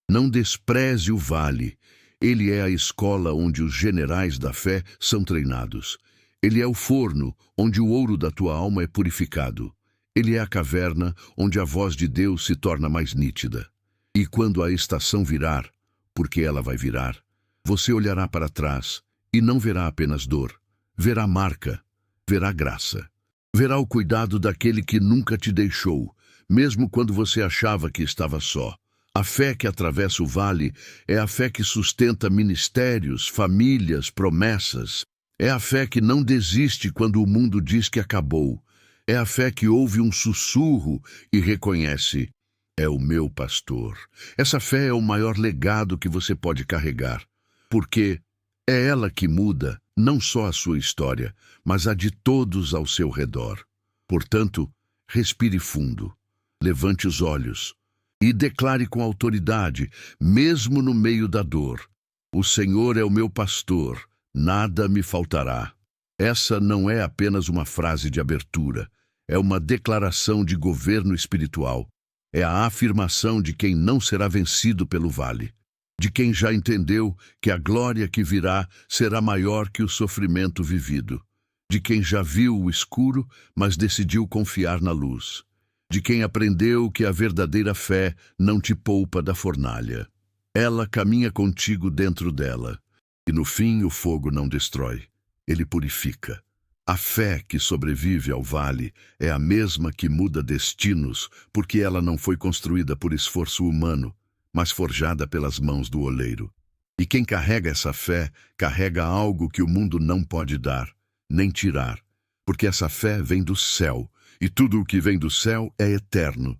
Não despreze o vale. Ele é a escola onde os generais da fé são treinados. Ele é o forno onde o ouro da tua alma é purificado. Ele é a caverna onde a voz de Deus se torna mais nítida. E quando a estação virar, porque ela vai virar, você olhará para trás e não verá apenas dor. Verá marca, verá graça. Verá o cuidado daquele que nunca te deixou, mesmo quando você achava que estava só. A fé que atravessa o vale é a fé que sustenta ministérios, famílias, promessas. É a fé que não desiste quando o mundo diz que acabou. É a fé que ouve um sussurro e reconhece: é o meu pastor. Essa fé é o maior legado que você pode carregar, porque é ela que muda não só a sua história, mas a de todos ao seu redor. Portanto, respire fundo, levante os olhos e declare com autoridade, mesmo no meio da dor: o Senhor é o meu pastor. Nada me faltará. Essa não é apenas uma frase de abertura, é uma declaração de governo espiritual. É a afirmação de quem não será vencido pelo vale, de quem já entendeu que a glória que virá será maior que o sofrimento vivido, de quem já viu o escuro, mas decidiu confiar na luz, de quem aprendeu que a verdadeira fé não te poupa da fornalha. Ela caminha contigo dentro dela. E no fim o fogo não destrói, ele purifica. A fé que sobrevive ao vale é a mesma que muda destinos, porque ela não foi construída por esforço humano, mas forjada pelas mãos do oleiro. E quem carrega essa fé, carrega algo que o mundo não pode dar, nem tirar, porque essa fé vem do céu, e tudo o que vem do céu é eterno.